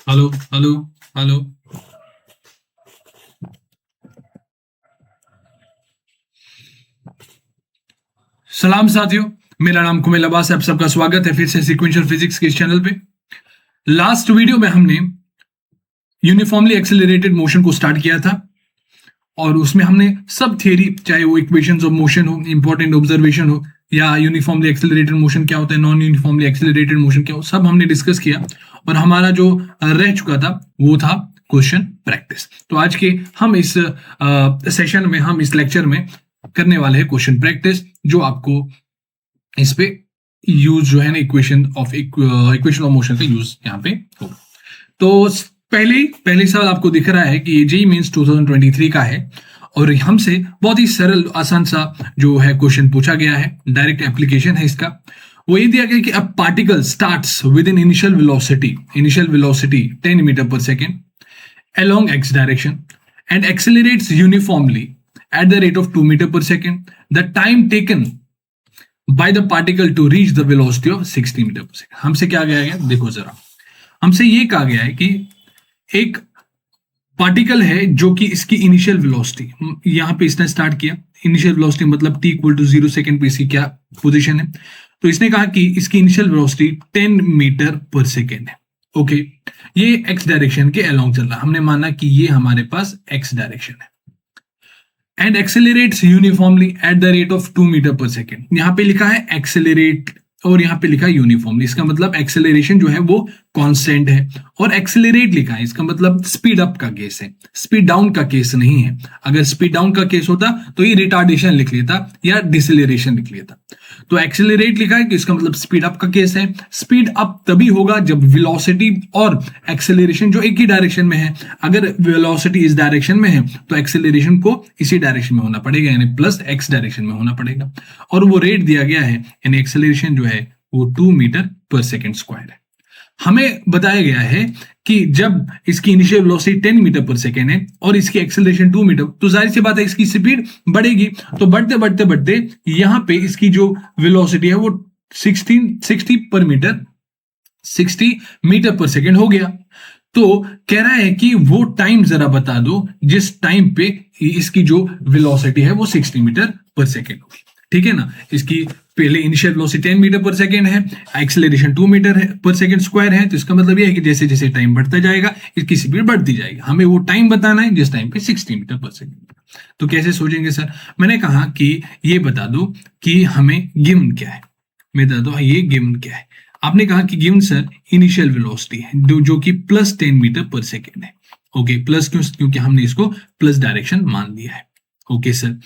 Hello hello hello. सलाम साथियों, मेरा नाम कुमेल अब्बास है। आप सबका स्वागत है फिर से सीक्वेंशियल फिजिक्स के इस चैनल पे। लास्ट वीडियो में हमने यूनिफॉर्मली एक्सेलरेटेड मोशन को स्टार्ट किया था और उसमें हमने सब थियरी, चाहे वो इक्वेशंस ऑफ मोशन हो, इंपॉर्टेंट ऑब्जर्वेशन हो, या यूनिफॉर्मली एक्सेलरेटेड मोशन क्या होता है, नॉन यूनिफॉर्मली एक्सेलरेटेड मोशन क्या हो, सब हमने डिस्कस किया। और हमारा जो रह चुका था वो था क्वेश्चन प्रैक्टिस। तो आज के हम इस सेशन में, हम इस लेक्चर में करने वाले हैं क्वेश्चन प्रैक्टिस, जो आपको इस पे यूज जो है ना, इक्वेशन ऑफ मोशन का यूज यहाँ पे होगा। तो पहले सवाल आपको दिख रहा है कि ये जेईई मेंस 2023 का है और हमसे बहुत ही सरल आसान सा जो है क्वेश्चन पूछा गया है। डायरेक्ट एप्लीकेशन है इसका। वो ये दिया गया कि a particle starts with an initial velocity 10 metre per second along x direction and accelerates uniformly at the rate of 2 meter per second. The time taken by the particle to reach the velocity of 60 metre per second. हमसे क्या कहा गया, देखो जरा। हमसे ये कहा गया है कि एक पार्टिकल है जो कि इसकी इनिशियल वेलोसिटी, यहां पे इसने स्टार्ट किया। इनिशियल वेलोसिटी मतलब t इक्वल टू 0 सेकेंड पे इसकी क्या पोजीशन है। तो इसने कहा कि इसकी initial velocity 10 metre per second है। ओके, ये एक्स डायरेक्शन के अलोंग चल रहा है। हमने माना कि ये हमारे पास एक्स डायरेक्शन है। And accelerates uniformly at the rate of 2 metre per second. यहां पे लिखा है एक्सेलरेट और यहां पे लिखा है यूनिफॉर्मली। इसका मतलब एक्सेलरेशन जो है वो कांस्टेंट है, और एक्सेलरेट लिखा है, इसका मतलब स्पीड अप का केस है, स्पीड डाउन का केस नहीं है। अगर स्पीड डाउन का केस होता तो ये रिटार्डेशन लिख लेता या डिसेलरेशन लिख लेता। तो एक्सेलरेट लिखा है कि इसका मतलब स्पीड अप का केस है। स्पीड अप तभी होगा जब वेलोसिटी और एक्सेलरेशन जो एक ही डायरेक्शन में है। अगर वेलोसिटी इस डायरेक्शन में है तो एक्सेलरेशन को इसी डायरेक्शन में होना पड़ेगा, यानी प्लस एक्स डायरेक्शन में होना पड़ेगा। और वो रेट दिया गया है, यानी एक्सेलरेशन जो है वो 2 मीटर पर सेकेंड स्क्वायर है। हमें बताया गया है कि जब इसकी initial velocity 10 metre per second है और इसकी एक्सेलरेशन 2 मीटर, तो जाहिर सी बात है इसकी स्पीड बढ़ेगी। तो बढ़ते बढ़ते बढ़ते यहां पे इसकी जो वेलोसिटी है वो 60 मीटर पर सेकेंड हो गया। तो कह रहा है कि वो टाइम जरा बता दो जिस टाइम पे इसकी जो वेलोसिटी है वो 60 मीटर पर सेकेंड होगी। ठीक है ना। इसकी पहले initial velocity 10 metre per second है, acceleration 2 metre per second square है। तो इसका मतलब यह है कि जैसे जैसे टाइम बढ़ता जाएगा इसकी स्पीड बढ़ती जाएगी। हमें वो टाइम बताना है जिस टाइम पे 60 मीटर पर सेकेंड। तो कैसे सोचेंगे सर? मैंने कहा कि ये बता दो कि हमें गिवन क्या है। मैं बता दो ये गिवन क्या है। आपने कहा कि गिवन सर इनिशियल वेलोसिटी है जो कि प्लस 10 मीटर पर सेकेंड है। ओके, प्लस क्यों? क्योंकि हमने इसको प्लस डायरेक्शन मान लिया है। Okay sir.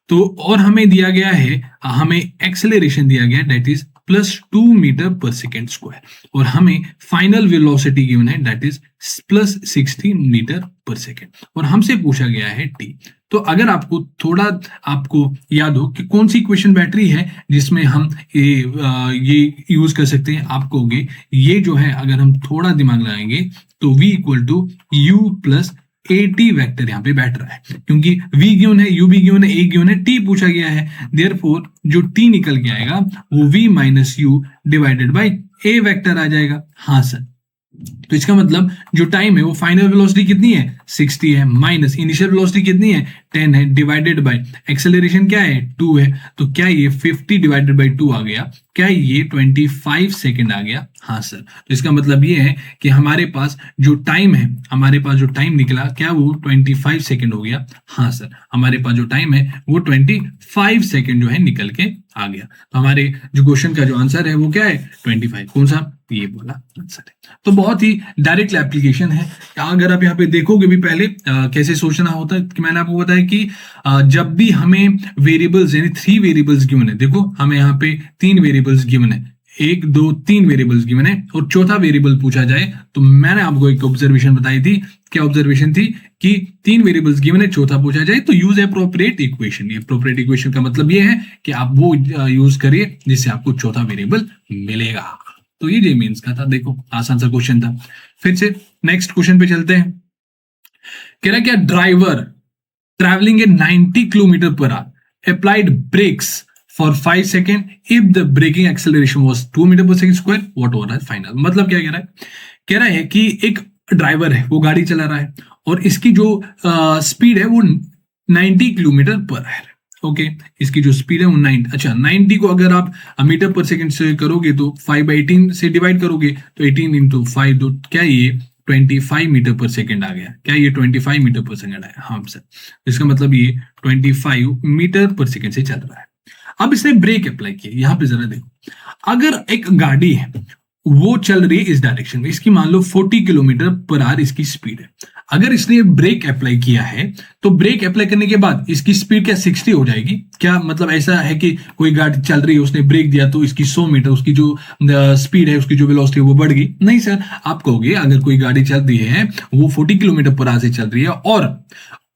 तो और हमें दिया गया है, हमें एक्सेलरेशन दिया गया that is plus 2 metre per second square, और हमें फाइनल वेलोसिटी गिवन है that is plus 60 metre per second, और हमसे पूछा गया है टी। तो अगर आपको थोड़ा आपको याद हो कि कौन सी इक्वेशन बैटरी है जिसमें हम ये यूज कर सकते हैं, आप कहोगे ये जो है, अगर हम थोड़ा दिमाग लगाएंगे तो v equal to u plus a t vector यहाँ पे बैठ रहा है, क्योंकि v गिवन है, u भी गिवन है, a गिवन है, t पूछा गया है। देयरफॉर जो t निकल के आएगा वो v minus u divided by a vector आ जाएगा। हाँ सर। तो इसका मतलब जो टाइम है वो फाइनल वेलोसिटी कितनी है 60 है, माइनस इनिशियल वेलोसिटी कितनी है 10 है, डिवाइडेड बाय एक्सेलरेशन क्या है 2 है। तो क्या ये 50 डिवाइडेड बाय 2 आ गया? क्या ये 25 सेकेंड आ गया? हाँ सर। तो इसका मतलब ये है कि हमारे पास जो टाइम है, हमारे पास जो टाइम निकला क्या वो 25 सेकेंड हो गया? हाँ सर। हमारे पास जो टाइम है वो 25 सेकेंड जो है निकल के आ गया। तो हमारे जो क्वेश्चन का जो आंसर है वो क्या है 25। कौन सा? ये बोला आंसर है। तो बहुत ही डायरेक्ट एप्लीकेशन है। अगर आप यहाँ पे देखोगे भी पहले कैसे सोचना होता है कि मैंने आपको बताया कि जब भी हमें वेरिएबल्स यानी 3 वेरिएबल्स गिवन है, देखो हमें यहाँ पे 3 वेरिएबल्स गिवन है, 1 2 3 वेरिएबल्स गिवन है, और चौथा वेरिएबल पूछा जाए तो मैंने आपको एक ऑब्जर्वेशन बताई थी। क्या ऑब्जर्वेशन थी? कि 3 वेरिएबल्स गिवन है, चौथा पूछा जाए तो यूज एप्रोप्रिएट इक्वेशन। ये एप्रोप्रिएट इक्वेशन का मतलब ये है कि आप वो यूज करिए जिससे आपको चौथा वेरिएबल मिलेगा। तो ये जे मीन्स का था। देखो आसान सा क्वेश्चन था। फिर से नेक्स्ट क्वेश्चन पे चलते हैं। कह रहा क्या driver travelling at 90 kilometre per hour applied brakes for 5 second if the braking acceleration was 2 metre per second square, what was final. मतलब क्या कह रहा है? कह रहा है कि एक ड्राइवर है वो गाड़ी चला रहा है और इसकी जो स्पीड है वो 90 किलोमीटर पर आवर। ओके, इसकी जो स्पीड है वो 90, अच्छा 90 को अगर आप मीटर पर सेकंड से करोगे तो 5/18 से डिवाइड करोगे तो 18 इंटू 5, तो क्या ये 25 मीटर पर सेकंड आ गया? क्या ये 25 मीटर पर सेकंड आया? हाँ सर, इसका मतलब ये 25 मीटर पर सेकंड से चल रहा है। अब इसने ब्रेक अप्लाई किया, यहां पे जरा देखो, अगर एक गाड़ी है वो चल रही है इस डायरेक्शन में, इसकी मान लो 40 किलोमीटर पर आवर इसकी स्पीड है, अगर इसने ब्रेक अप्लाई किया है तो ब्रेक अप्लाई करने के बाद इसकी स्पीड क्या 60 हो जाएगी? क्या मतलब ऐसा है कि कोई गाड़ी चल रही है उसने ब्रेक दिया तो इसकी 100 मीटर उसकी जो स्पीड है, उसकी जो वेलोसिटी है वो बढ़ गई? नहीं सर, आप कहोगे अगर कोई गाड़ी चल रही है वो 40 किलोमीटर पर आवर से चल रही है और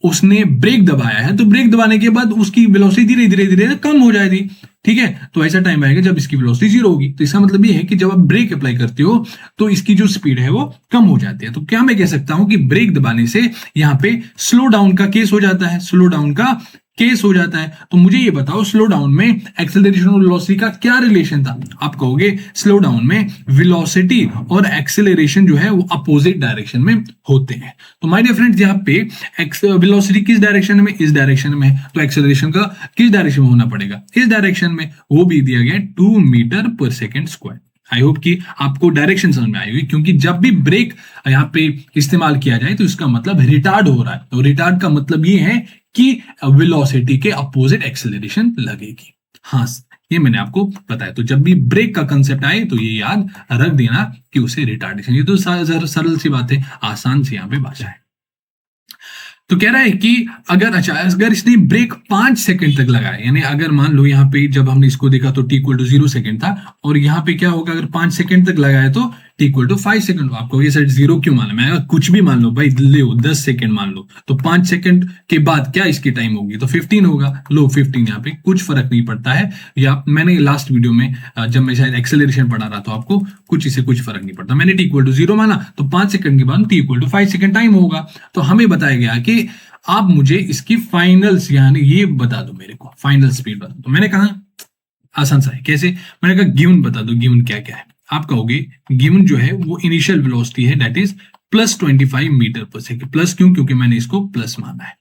उसने ब्रेक दबाया है तो ब्रेक दबाने के बाद उसकी वेलोसिटी धीरे धीरे धीरे कम हो जाएगी, ठीक है? तो ऐसा टाइम आएगा जब इसकी वेलोसिटी 0 होगी। तो इसका मतलब ये है कि जब आप ब्रेक अप्लाई करते हो तो इसकी जो स्पीड है वो कम हो जाती है। तो क्या मैं कह सकता हूं कि ब्रेक दबाने से यहां पे स्लो डाउन का केस हो जाता है, स्लो डाउन का केस हो जाता है। तो मुझे ये बताओ स्लो डाउन में एक्सेलरेशन और वेलोसिटी का क्या रिलेशन था? आप कहोगे स्लो डाउन में वेलोसिटी और एक्सेलरेशन जो है वो अपोजिट डायरेक्शन में होते हैं। तो माय डियर फ्रेंड्स, यहाँ पे वेलोसिटी किस डायरेक्शन में? इस डायरेक्शन में है, तो एक्सेलरेशन का किस डायरेक्शन में होना पड़ेगा? इस डायरेक्शन में, वो भी दिया गया 2 metre per second square. I hope कि आपको डायरेक्शन समझ में आएगी, क्योंकि जब भी ब्रेक यहाँ पे इस्तेमाल किया जाए तो इसका मतलब रिटार्ड हो रहा है, तो रिटार्ड का मतलब ये है कि वेलोसिटी के अपोजिट एक्सेलरेशन लगेगी। हाँ, ये मैंने आपको बताया। तो जब भी ब्रेक का कंसेप्ट आए तो ये याद रख देना कि उसे रिटार्डेशन, ये तो सरल सी बात है, आसान सी यहाँ पे भाषा है। तो कह रहा है कि अगर इसने ब्रेक 5 सेकंड तक लगाया, यानी अगर मान लो यहाँ पे जब हमने इसको देखा तो t = 0 सेकंड था, और यहाँ पे क्या होगा अगर 5 सेकंड तक लगाया तो t = 5 सेकंड। आपको ये सर 0 क्यों माना? मैं कुछ भी मान लो भाई, लो 10 सेकंड मान लो, तो 5 सेकंड के बाद क्या इसकी टाइम होगी? तो 15 होगा। लो 15, यहाँ पे कुछ फर्क नहीं पड़ता है। या मैंने लास्ट वीडियो में जब मैं शायद एक्सेलरेशन पढ़ा रहा, तो आपको कुछ इससे कुछ फर्क नहीं पड़ता। मैंने t = 0 माना तो 5 सेकंड के बाद t = 5 सेकंड टाइम होगा। तो हमें बताया गया कि आप मुझे इसकी फाइनल्स यानी ये बता दो, मेरे को फाइनल स्पीड बता दो। मैंने कहा आसान सा है, कैसे? मैंने कहा गिवन बता दो, गिवन क्या क्या है। आप कहोगे गिवन जो है वो इनिशियल वेलोसिटी है, दैट इज +25 मीटर पर सेकंड। प्लस क्यों? क्योंकि मैंने इसको प्लस माना है।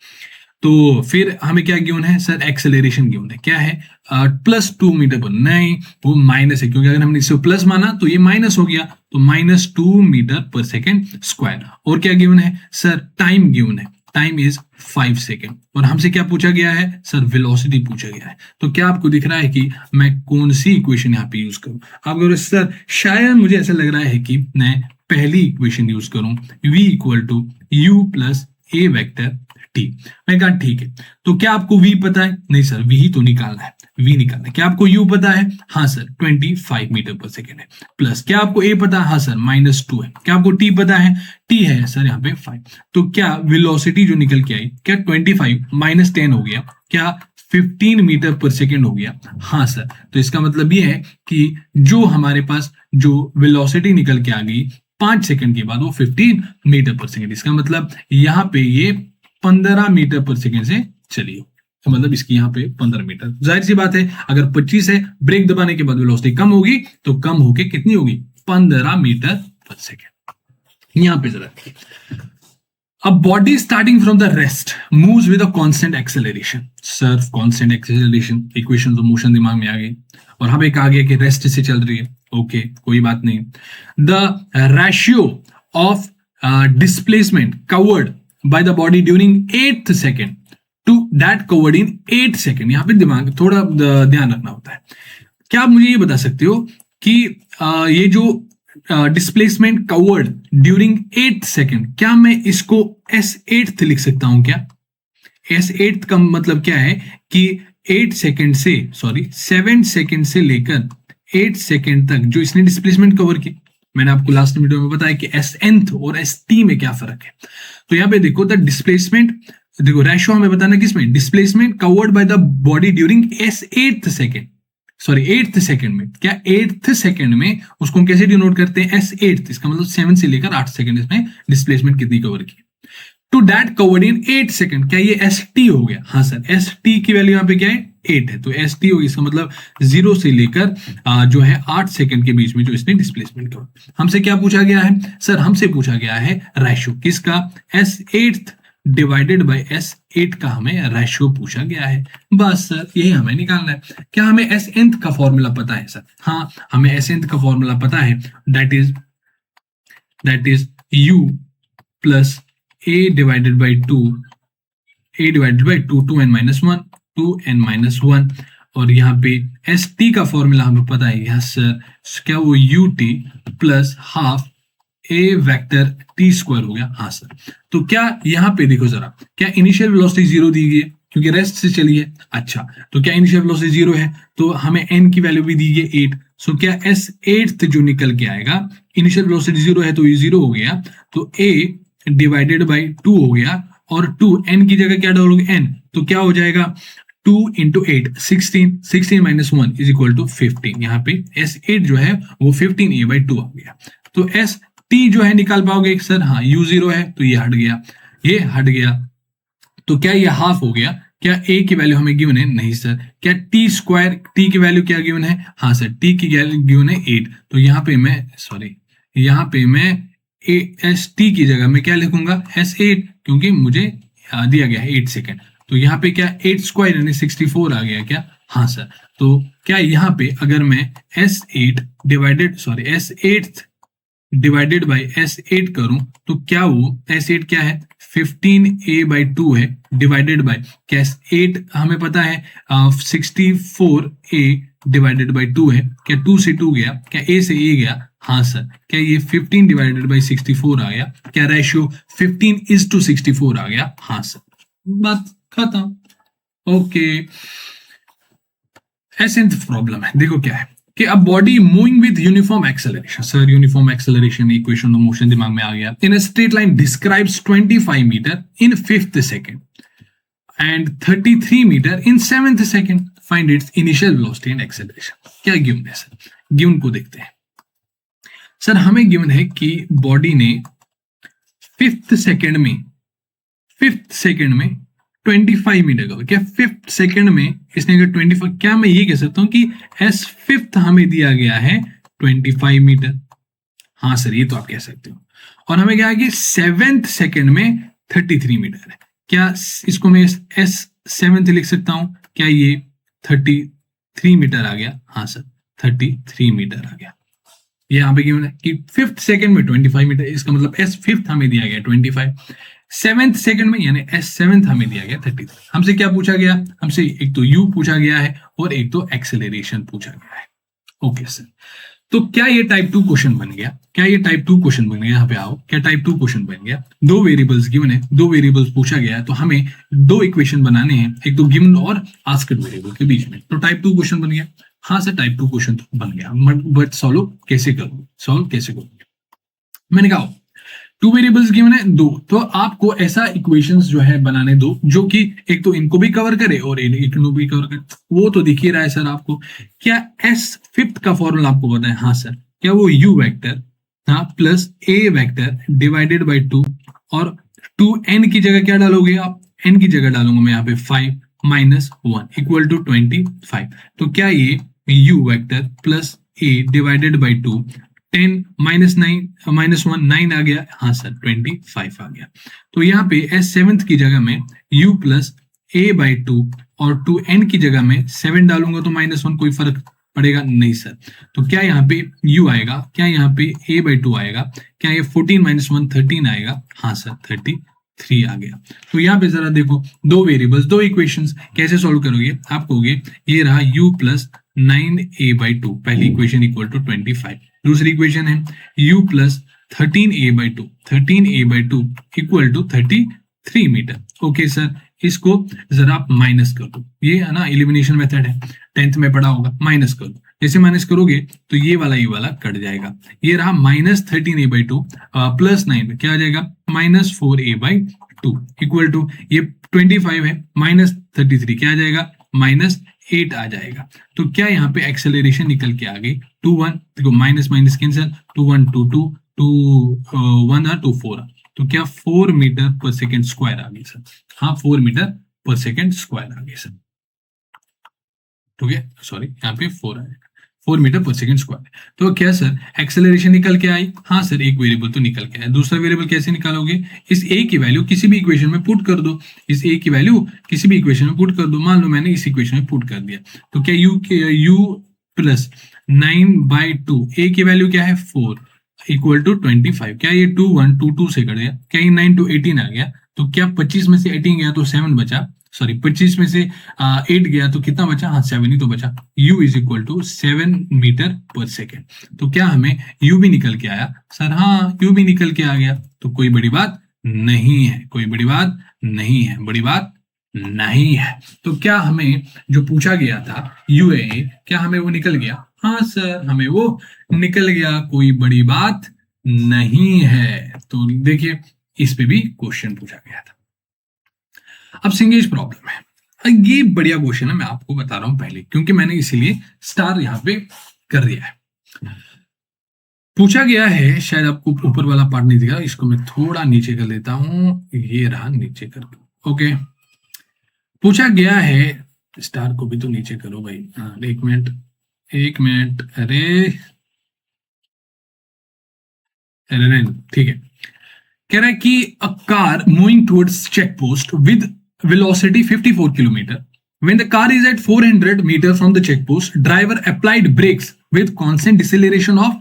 तो फिर हमें क्या गिवन है सर? एक्सेलरेशन गिवन है। क्या है? +2 मीटर पर, नहीं वो माइनस है, क्योंकि अगर हमने इसे प्लस माना तो ये माइनस हो गया, तो -2 मीटर पर सेकेंड स्क्वायर। और क्या गिवन है सर? टाइम गिवन है, टाइम इज 5 सेकेंड। और हमसे क्या पूछा गया है सर? वेलोसिटी पूछा गया है। तो क्या आपको दिख रहा है कि मैं कौन सी इक्वेशन यहाँ पे यूज करूं? आप कह रहे सर शायद मुझे ऐसा लग रहा है कि मैं पहली इक्वेशन यूज करूं, v = u + a vector t। मैं कहा ठीक है। तो क्या आपको v पता है? नहीं सर, v ही तो निकालना है, v निकालना है। क्या आपको u पता है? हाँ सर, 25 मीटर पर सेकेंड है। प्लस क्या आपको a पता है? हाँ सर, -2 है। क्या आपको t पता है? t है सर यहाँ पे 5। तो क्या वेलोसिटी जो निकल के आई, क्या 25 - 10 हो गया? क्या 15 मीटर पर सेकेंड हो गया? हाँ सर। तो इसका मतलब ये है कि जो हमारे पास जो वेलोसिटी निकल के आ गई 5 सेकंड के बाद, वो 15 मीटर पर सेकेंड। इसका मतलब यहाँ पे ये 15 मीटर पर सेकेंड से चली हो, तो मतलब इसकी यहाँ पे 15 मीटर। जाहिर सी बात है, अगर 25 है, ब्रेक दबाने के बाद वेलोसिटी कम होगी, तो कम होके कितनी होगी? 15 मीटर पर सेकेंड। यहाँ पे जरा, A body starting from the rest moves with a constant acceleration. Sir constant acceleration, equations of motion दिमाग में आ गई, और हमें कहा गया कि रेस्ट से चल रही है। ओके, कोई बात नहीं। The ratio of displacement covered by the body during 8th second to that covered in 8 second, यहाँ पे दिमाग थोड़ा ध्यान रखना होता है। क्या आप मुझे ये बता सकते हो कि ये जो डिस्प्लेसमेंट कवर्ड ड्यूरिंग 8 सेकेंड, क्या मैं इसको S8 लिख सकता हूं क्या? S8 का मतलब क्या है कि 7 सेकेंड से लेकर 8 सेकेंड तक जो इसने डिस्प्लेसमेंट कवर की। मैंने आपको लास्ट वीडियो में बताया कि Snth और St में क्या फर्क है। तो यहाँ पे देखो, द डिस्प्लेसमेंट, देखो रेशियो हमें बताना किसमें? Displacement covered by the body during 8th second में। क्या 8th सेकेंड में उसको हम कैसे डिनोट करते हैं? S8। इसका मतलब 7 से लेकर 8 सेकेंड इसमें डिस्प्लेसमेंट कितनी कवर की? To that covered in 8 second. क्या ये ST हो गया? हाँ सर, ST की वैल्यू यहाँ पे क्या है? 8 है, तो एस टी होगी, इसका मतलब 0 से लेकर जो है 8 सेकंड के बीच में जो इसने डिस्प्लेसमेंट किया। हमसे क्या पूछा गया है सर? हमसे पूछा गया है रेशियो किसका? S8 डिवाइडेड बाय S8 का हमें रेशियो पूछा गया है। बस सर यही हमें निकालना है। क्या हमें Snth का फॉर्मूला पता है सर? हाँ, हमें Snth का फॉर्मूला पता है, that is U plus A divided by 2, A divided by 2, 2n-1, 2n-1, और यहाँ पे एस टी का फॉर्मूला हमें पता है, यस सर, क्या वो you t plus half A vector T square हो गया। हाँ सर, तो क्या यहाँ पे देखो जरा, क्या इनिशियल वेलोसिटी 0 दी गई है क्योंकि रेस्ट से चली है? अच्छा, तो क्या इनिशियल वेलोसिटी 0 है, तो हमें n की वैल्यू भी दी है 8, सो क्या S8 जो निकल के आएगा, इनिशियल वेलोसिटी 0 है तो ये 0 हो गया, तो a डिवाइडेड बाई 2 हो गया, और 2 n की जगह क्या डालोगे n, तो क्या हो जाएगा 2 into 8 16, 16 minus 1 is equal to 15। यहाँ पे S8 जो है वो 15a/2 आ गया। तो एस टी जो है निकाल पाओगे सर? हाँ, u0 है तो ये हट गया, ये हट गया, तो क्या ये हाफ हो गया? क्या a की वैल्यू हमें गिवन है? नहीं सर। क्या टी स्क्वायर, टी की वैल्यू क्या गिवन है? हाँ सर, टी की वैल्यू गिवन है 8, तो यहाँ पे मैं यहाँ पे मैं एस टी की जगह में क्या लिखूंगा? S8, क्योंकि मुझे दिया गया है 8 सेकेंड, तो यहाँ पे क्या 8 स्क्वायर यानी 64 आ गया क्या? हाँ सर। तो क्या यहाँ पे अगर मैं S8 डिवाइडेड बाई S8 करूं तो क्या वो S8 क्या है? 15a/2 है, डिवाइडेड बाई क्या S8 हमें पता है 64a डिवाइडेड बाई 2 है, क्या 2 से 2 गया, क्या a से a गया? हाँ सर। क्या ये 15 डिवाइडेड बाई 64 आ गया? क्या रेशियो 15:64 आ गया? हाँ सर, बात खत्म। ओके, एसेंथ प्रॉब्लम है, देखो क्या है कि a body moving with uniform acceleration, sir uniform acceleration equation of motion दिमाग में आ गया, in a straight line describes 25 metre in 5th second and 33 metre in 7th second, find its initial velocity and acceleration. क्या given है sir? Given को देखते हैं sir. हमें गिवन है कि बॉडी ने 5th सेकंड में 25 मीटर का, क्या 5th सेकंड में इसने अगर 25, क्या मैं ये कह सकता हूं कि S5th हमें दिया गया है 25 मीटर? हाँ सर, ये तो आप कह सकते हो। और हमें क्या है कि 7th सेकंड में 33 मीटर है, क्या इसको मैं S7th लिख सकता हूं? क्या ये 33 मीटर आ गया? हाँ सर, 33 मीटर आ गया। ये यहाँ पे गिवन है कि 5th सेकंड में 25 मीटर, इसका मतलब S5th हमें दिया गया 25, 7th सेकंड में यानी S7th हमें दिया गया 33। हमसे क्या पूछा गया? हमसे एक तो U पूछा गया है और एक तो एक्सेलरेशन पूछा गया है। ओके सर, तो क्या ये टाइप 2 क्वेश्चन बन गया? क्या ये टाइप 2 क्वेश्चन बन गया? यहाँ पे आओ, क्या टाइप 2 क्वेश्चन बन गया? दो वेरिएबल्स गिवन है, दो वेरिएबल्स पूछा गया है, तो हमें दो इक्वेशन बनाने हैं, एक तो गिवन और आस्क्ड वेरिएबल के बीच में, तो टाइप 2 क्वेश्चन बन गया। हाँ सर, टाइप 2 क्वेश्चन बन गया, बट सॉल्व कैसे करूँ? मैंने कहा 2 वेरिएबल्स गिवन है, दो, तो आपको ऐसा इक्वेशंस जो है बनाने दो जो कि एक तो इनको भी कवर करे और इनको भी कवर करे। वो तो दिख ही रहा है सर आपको। क्या S5th का फॉर्मूला आपको पता है? हाँ सर। क्या वो U वेक्टर, हाँ, plus A vector divided by 2, और 2n की जगह क्या डालोगे आप? n की जगह डालूंगा मैं यहाँ पे 5 माइनस 1 इक्वल टू 25। तो क्या ये U vector plus A divided by 2, 10 minus 1 9 आ गया? हाँ सर, 25 आ गया। तो यहाँ पे S7th की जगह में U प्लस A/2 और 2n की जगह में 7 डालूंगा तो -1, कोई फर्क पड़ेगा नहीं सर। तो क्या यहाँ पे U आएगा? क्या यहाँ पे A/2 आएगा? क्या ये 14 माइनस 1 13 आएगा? हाँ सर, 33 आ गया। तो यहाँ पे जरा देखो, दो वेरिएबल्स, दो इक्वेशंस, कैसे सॉल्व करोगे? आप कहोगे ये रहा U प्लस 9A/2, पहली इक्वेशन इक्वल टू 25। दूसरी इक्वेशन है U plus 13A/2 equal to 33 metre. Okay sir, इसको जरा आप माइनस कर दो, ये है ना एलिमिनेशन मेथड है, 10th में पढ़ा होगा। माइनस करो, जैसे माइनस करोगे तो ये वाला कट जाएगा। ये रहा -13A/2 प्लस 9 क्या आ जाएगा? -4A/2 इक्वल टू, ये 25 है, -33 क्या आ जाएगा? -8 आ जाएगा। तो क्या यहाँ पे एक्सेलरेशन निकल के आ गई 2 1, देखो माइनस माइनस कैंसिल, 2 1 2 2 2 1 2 4, तो क्या 4 मीटर पर सेकेंड स्क्वायर आ गई सर? हाँ, 4 मीटर पर सेकेंड स्क्वायर आ गई सर। ठीक है, सॉरी यहाँ पे 4 आएगा, 4 मीटर पर सेकंड स्क्वायर। तो क्या सर एक्सेलरेशन निकल के आई? हाँ सर, एक वेरिएबल तो निकल के आया। दूसरा वेरिएबल कैसे निकालोगे? इस ए की वैल्यू किसी भी इक्वेशन में पुट कर दो, इस ए की वैल्यू किसी भी इक्वेशन में पुट कर दो। मान लो मैंने इस इक्वेशन में पुट कर दिया, तो क्या यू प्लस 9/2, ए की वैल्यू क्या है 4 इक्वल टू 25। क्या ये 2 1 2 2 से कट गया? क्या ये 9 to 18 आ गया? तो क्या 25 में से 18 गया तो 7 बचा, सॉरी 25 में से 8 गया तो कितना बचा? हाँ 7 ही तो बचा। u is equal to 7 metre per second. तो क्या हमें u भी निकल के आया? सर हाँ, u भी निकल के आ गया। तो कोई बड़ी बात नहीं है, कोई बड़ी बात नहीं है, बड़ी बात नहीं है। तो क्या हमें जो पूछा गया था UAA, क्या हमें वो निकल गया? हाँ सर, हमें वो निकल गया, कोई बड़ी बात नहीं है। तो देखिए इस पे भी क्वेश्चन पूछा गया था। अब सिंगेज प्रॉब्लम है, ये बढ़िया क्वेश्चन है, मैं आपको बता रहा हूं पहले, क्योंकि मैंने इसीलिए स्टार यहां पे कर दिया है। पूछा गया है, शायद आपको ऊपर वाला पार्ट नहीं दिखा, इसको मैं थोड़ा नीचे कर लेता हूं, ये रहा नीचे कर दो। ओके, पूछा गया है, स्टार को भी तो नीचे करो भाई। एक मिनट, एक मिनट, अरे ठीक है। कह रहा है कि a car moving towards check post with velocity 54 kilometre, when the car is at 400 meter from the check post, driver applied brakes with constant deceleration of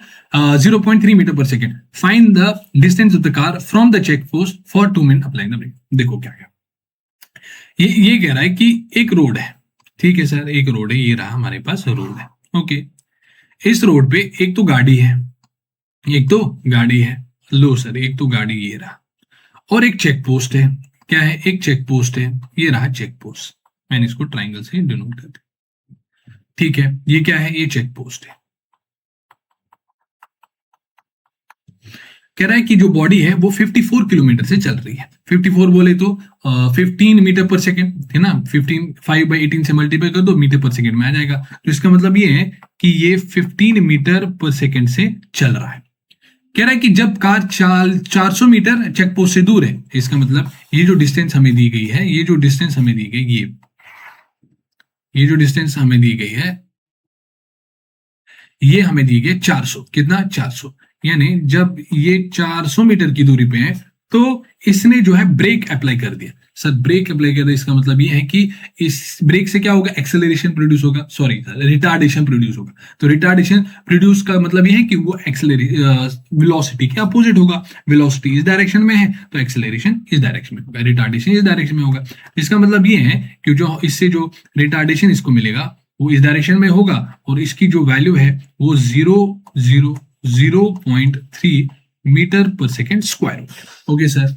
0.3 meter per second. Find the distance of the car from the check post for 2 minutes applying the brake. देखो क्या क्या ये कह रहा है कि एक road है, ठीक है सर, एक रोड है, ये रहा हमारे पास रोड है। ओके, इस रोड पे एक तो गाड़ी है, एक तो गाड़ी है, लो सर, एक तो गाड़ी ये रहा, और एक चेक पोस्ट है। क्या है? एक चेक पोस्ट है, ये रहा चेक पोस्ट, मैंने इसको ट्राइंगल से डिनोट कर दिया। ठीक है, ये क्या है? ये चेक पोस्ट है। कह रहा है कि जो बॉडी है वो 54 किलोमीटर से चल रही है। 54 बोले तो 15 मीटर पर सेकेंड है ना, 15 5/18 से मल्टीप्लाई कर दो, मीटर पर सेकेंड में आ जाएगा। तो इसका मतलब ये है कि ये 15 मीटर पर सेकेंड से चल रहा है। कह रहा है कि जब कार 400 मीटर चेक पोस्ट से दूर है, इसका मतलब ये जो डिस्टेंस हमें दी गई है, ये जो डिस्टेंस हमें दी गई, ये जो डिस्टेंस हमें दी गई है, ये हमें दी गई 400। कितना? 400। यानी जब ये 400 मीटर की दूरी पे है तो इसने जो है ब्रेक अप्लाई कर दिया। सर ब्रेक अप्लाई कर दिया, इसका मतलब ये है कि इस ब्रेक से क्या होगा? एक्सेलरेशन प्रोड्यूस होगा, सॉरी रिटार्डेशन प्रोड्यूस होगा। तो रिटार्डेशन प्रोड्यूस का मतलब ये है कि वो वेलोसिटी के अपोजिट होगा। वेलोसिटी इस डायरेक्शन में है तो एक्सेलरेशन इस डायरेक्शन में होगा, रिटार्डेशन इस डायरेक्शन में होगा। इसका मतलब ये है कि जो इससे जो रिटार्डेशन इसको मिलेगा वो इस डायरेक्शन में होगा, और इसकी जो वैल्यू है वो 0.3 metre per second square. Okay sir,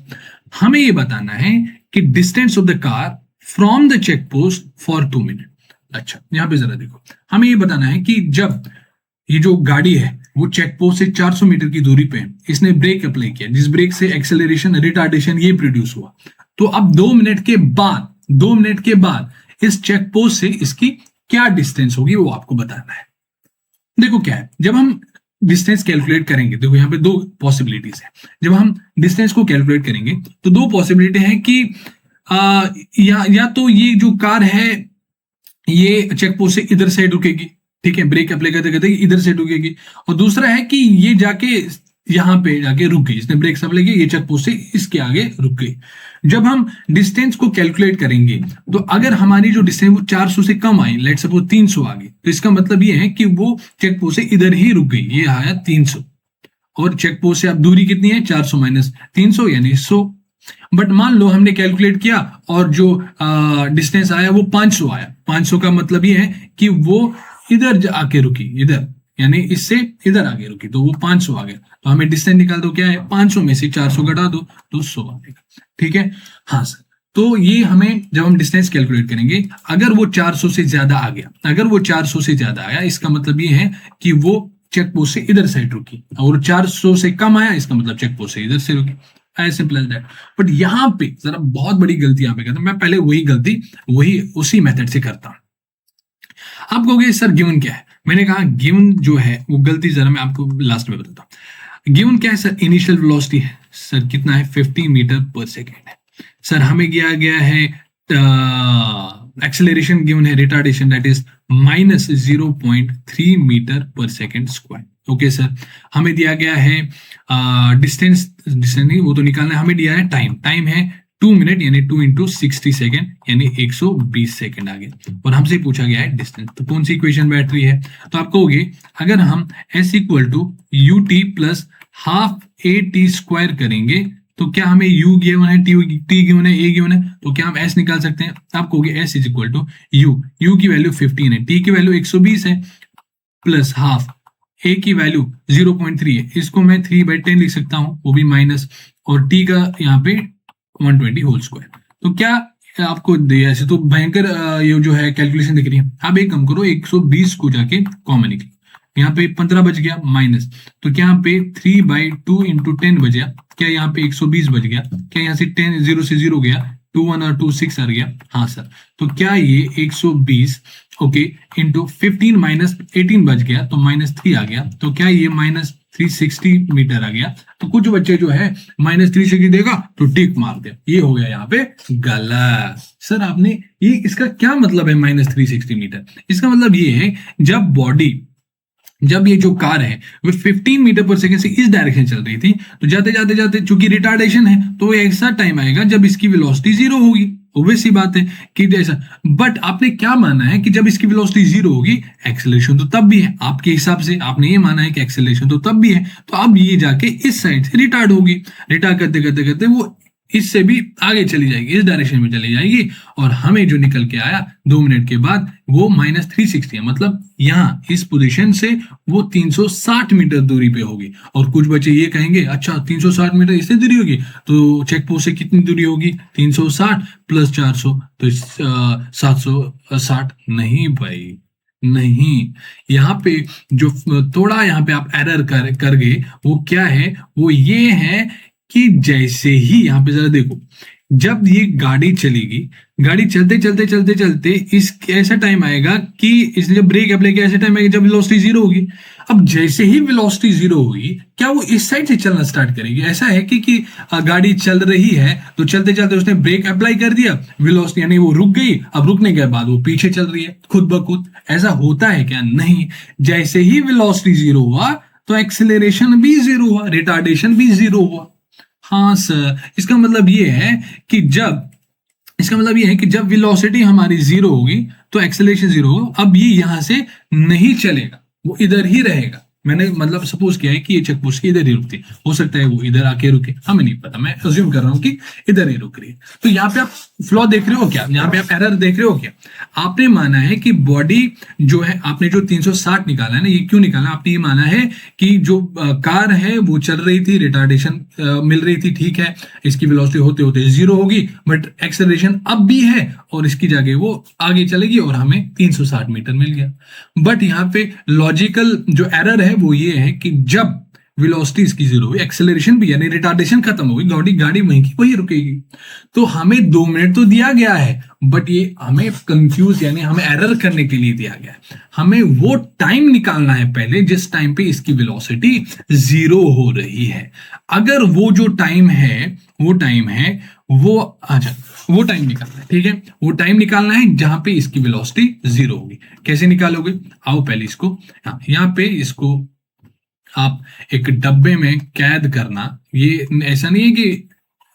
हमें ये बताना है कि distance of the car from the check post for 2 minute. अच्छा, यहां पे जरा देखो, हमें ये बताना है कि जब ये जो गाड़ी है वो चेक पोस्ट से 400 मीटर की दूरी पे है, इसने ब्रेक अप्लाई किया, जिस ब्रेक से एक्सेलरेशन रिटार्डेशन ये प्रोड्यूस हुआ। तो अब 2 मिनट के बाद, 2 मिनट के बाद इस चेक पोस्ट से इसकी क्या डिस्टेंस होगी वो आपको बताना है। देखो क्या है, जब हम डिस्टेंस कैलकुलेट करेंगे, देखो यहाँ पे दो पॉसिबिलिटीज है। जब हम डिस्टेंस को कैलकुलेट करेंगे तो दो पॉसिबिलिटी है कि या तो ये जो कार है ये चेक पोस्ट से इधर साइड रुकेगी, ठीक है, ब्रेक अप्लाई करते करते इधर साइड रुकेगी, और दूसरा है कि ये जाके यहां पे जाके रुक गई, इसने ब्रेक अप्लाई किया, ये चेक पोस्ट से इसके आगे रुक गई। जब हम डिस्टेंस को कैलकुलेट करेंगे तो अगर हमारी जो डिस्टेंस वो 400 से कम आई, लेट्स सपोज 300 आ गई, तो इसका मतलब ये है कि वो चेक पोस्ट से इधर ही रुक गई, ये आया 300, और चेक पोस्ट से अब दूरी कितनी है? 400 माइनस 300 यानी 100। बट मान लो हमने कैलकुलेट किया और जो डिस्टेंस आया वो 500 आया। 500 का मतलब ये है कि वो इधर आके रुकी, इधर यानी इससे इधर आगे रुकी, तो वो 500 आ गया। तो हमें डिस्टेंस निकाल दो, क्या है? 500 में से 400 घटा दो तो 100 आएगा। ठीक है, हाँ सर। तो ये हमें जब हम डिस्टेंस कैलकुलेट करेंगे, अगर वो 400 से ज्यादा आ गया, अगर वो 400 से ज्यादा आया, इसका मतलब ये है कि वो चेक पोस्ट से इधर साइड रुकी, और 400 से कम आया, इसका मतलब चेक पोस्ट से इधर से रुकी। As simple as that. But यहाँ पे जरा बहुत बड़ी गलती यहाँ पे करता हूं मैं, पहले वही गलती उसी मेथड से करता हूं। आप कहोगे सर गिवन क्या है? मैंने कहा गिवन जो है वो गलती जरा मैं आपको लास्ट में बताता हूं। गिवन क्या है सर? इनिशियल वेलोसिटी है सर, कितना है? 50 मीटर पर सेकेंड है सर। हमें दिया गया है एक्सेलरेशन गिवन है, retardation that is -0.3 metre per second square. Okay sir, हमें दिया गया है डिस्टेंस, डिस्टेंस नहीं वो तो निकालना है, हमें दिया है टाइम, टाइम है 2 मिनट यानी 2 इंटू 60 सेकेंड यानी 120 सेकेंड आ गया, और हमसे पूछा गया है डिस्टेंस। तो कौन सी इक्वेशन बैठ रही है, तो आप कहोगे अगर हम s equal to u t plus half a t square करेंगे तो क्या हमें u गिवन है, t गिवन है, a गिवन है, तो क्या हम s निकाल सकते हैं। आप कहोगे s is equal to u की वैल्यू 15 है, t की वैल्यू 120 है, प्लस हाफ a की वैल्यू 0.3 है, इसको मैं 3/10 लिख सकता हूं, वो भी माइनस, और t का यहाँ पे 120 होल स्क्वायर। तो क्या आपको ऐसे तो भयंकर ये जो है कैलकुलेशन दिख रही है। आप एक काम करो, 120 को जाके कॉमन निकलो, यहाँ पे 15 बच गया माइनस, तो क्या यहाँ पे 3/2 इंटू 10 बच गया, क्या यहाँ पे 120 बच गया, क्या यहाँ से 10 0 से 0 गया, 2 1 और 2 6 आ गया, हाँ सर। तो क्या ये 120 ओके इंटू 15 माइनस 18 बच गया तो -3 आ गया, तो क्या ये -360 मीटर आ गया। तो कुछ बच्चे जो है -360 देगा तो टिक मार दे, ये हो गया यहाँ पे गलत। सर आपने ये, इसका क्या मतलब है -360 मीटर, इसका मतलब ये है जब ये जो कार है वो 15 मीटर पर सेकंड से इस डायरेक्शन चल रही थी, तो जाते जाते जाते चूंकि रिटार्डेशन है तो ऐसा टाइम आएगा जब इसकी वेलोसिटी 0 होगी, ओबवियस सी बात है कि जैसा। बट आपने क्या माना है कि जब इसकी वेलोसिटी 0 होगी एक्सेलरेशन तो तब भी है, आपके हिसाब से आपने ये माना है कि एक्सेलरेशन तो तब भी है, तो अब ये जाके इस साइड से रिटार्ड होगी, रिटार्ड करते करते करते वो इससे भी आगे चली जाएगी, इस डायरेक्शन में चली जाएगी, और हमें जो निकल के आया 2 मिनट के बाद वो -360 है, मतलब यहाँ इस पोजीशन से वो 360 मीटर दूरी पे होगी। और कुछ बच्चे ये कहेंगे अच्छा 360 मीटर इससे दूरी होगी, तो चेक पोस्ट से कितनी दूरी होगी, 360 प्लस 400 तो 760। नहीं भाई नहीं, यहाँ पे जो थोड़ा यहाँ पे आप एरर कर गए वो क्या है, वो ये है कि जैसे ही यहाँ पे जरा देखो, जब ये गाड़ी चलेगी, गाड़ी चलते चलते चलते चलते इस ऐसा टाइम आएगा कि इसने जब ब्रेक अप्लाई किया ऐसा टाइम आएगा जब वेलोसिटी 0 होगी। अब जैसे ही वेलोसिटी 0 होगी क्या वो इस साइड से चलना स्टार्ट करेगी, ऐसा है कि गाड़ी चल रही है तो चलते चलते उसने ब्रेक अप्लाई कर दिया, वेलोसिटी यानी वो रुक गई, अब रुकने के बाद वो पीछे चल रही है खुद ब खुद। ऐसा होता है क्या, नहीं, जैसे ही वेलोसिटी 0 हुआ तो एक्सेलरेशन भी 0 हुआ, रिटार्डेशन भी 0 हुआ। हाँ सर, इसका मतलब ये है कि जब वेलोसिटी हमारी 0 होगी तो एक्सेलरेशन 0 होगा। अब ये यहां से नहीं चलेगा, वो इधर ही रहेगा। मैंने मतलब सपोज किया है कि ये चेक पोस्ट की इधर ही रुकती, हो सकता है वो इधर आके रुके, हमें नहीं पता, मैं अज्यूम कर रहा हूं कि इधर ही रुक रही है। तो यहाँ पे आप फ्लॉ देख रहे हो क्या, यहाँ पे आप एरर देख रहे हो क्या। आपने माना है कि बॉडी जो है, आपने जो 360 निकाला है ना, ये क्यों निकाला, आपने ये माना है कि जो कार है वो चल रही थी, रिटार्डेशन मिल रही थी, ठीक है, इसकी वेलोसिटी होते होते 0 होगी, बट एक्सेलरेशन अब भी है और इसकी जगह वो आगे चलेगी और हमें 360 मीटर मिल गया। बट यहाँ पे लॉजिकल जो एरर है वो ये है कि जब वेलोसिटी इसकी 0 हुई, एक्सेलरेशन भी यानी रिटार्डेशन खत्म हो गई, गाड़ी वहीं की वहीं रुकेगी। तो हमें 2 मिनट तो दिया गया है, बट ये हमें कंफ्यूज यानी हमें एरर करने के लिए दिया गया है। हमें वो टाइम निकालना है पहले जिस टाइम पे इसकी वेलोसिटी 0 हो रही है। अगर वो जो टाइम है वो टाइम निकालना है, ठीक है, वो टाइम निकालना है जहां पे इसकी वेलोसिटी 0 होगी। कैसे निकालोगे, आओ पहले इसको यहाँ पे इसको आप एक डब्बे में कैद करना। ये ऐसा नहीं है कि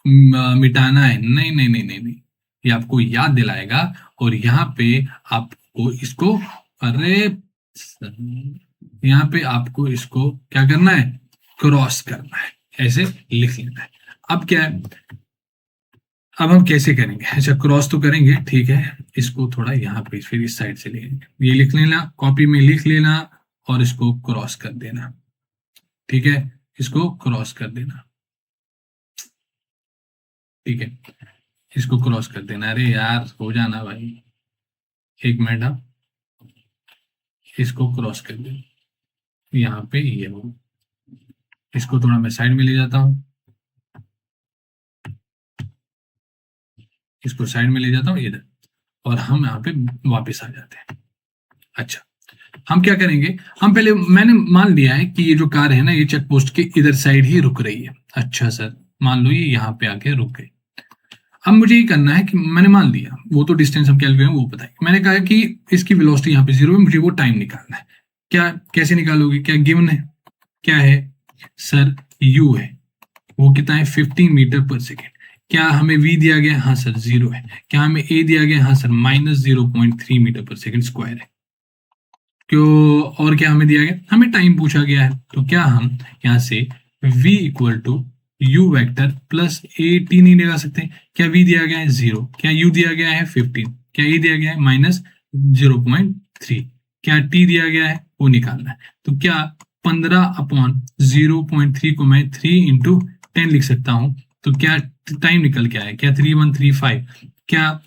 मिटाना है, नहीं नहीं नहीं नहीं नहीं, ये आपको याद दिलाएगा। और यहाँ पे आपको इसको, अरे यहाँ पे आपको इसको क्या करना है, क्रॉस करना है, ऐसे लिख लेना है। अब क्या है, अब हम कैसे करेंगे, अच्छा क्रॉस तो करेंगे, ठीक है, इसको थोड़ा यहाँ पे फिर इस साइड से लेंगे, ये लिख लेना, कॉपी में लिख लेना और इसको क्रॉस कर देना, ठीक है, इसको क्रॉस कर देना, ठीक है, इसको क्रॉस कर देना। अरे यार हो जाना भाई, एक मिनट, आप इसको क्रॉस कर देना, यहाँ पे ये हो, इसको थोड़ा मैं साइड में ले जाता हूं, इसको साइड में ले जाता हूं इधर, और हम यहाँ पे वापस आ जाते हैं। अच्छा हम क्या करेंगे, हम पहले, मैंने मान लिया है कि ये जो कार है ना ये चेक पोस्ट के इधर साइड ही रुक रही है। अच्छा सर, मान लो ये यहाँ पे आके रुक गई। अब मुझे ये करना है कि मैंने मान लिया वो तो डिस्टेंस हम कैलकुलेट वो पता है, मैंने कहा कि इसकी वेलोसिटी यहाँ पे 0 है, मुझे वो टाइम निकालना है। क्या कैसे निकालोगे, क्या गिवन है, क्या है सर, u है, वो कितना है 15 मीटर पर सेकेंड। क्या हमें v दिया गया, हाँ सर 0 है। क्या हमें a दिया गया, हाँ sir -0.3 metre per second square है। क्यों, और क्या हमें दिया गया, हमें टाइम पूछा गया है, तो क्या हम यहाँ से v equal to u vector plus a t नहीं लगा सकते। क्या v दिया गया है 0, क्या u दिया गया है 15, क्या a दिया गया है -0.3, क्या t दिया गया है वो निकालना है। तो क्या 15/0.3 को मैं 3 इंटू 10 लिख सकता हूं, तो क्या टाइम निकल के आया, क्या 3135, क्या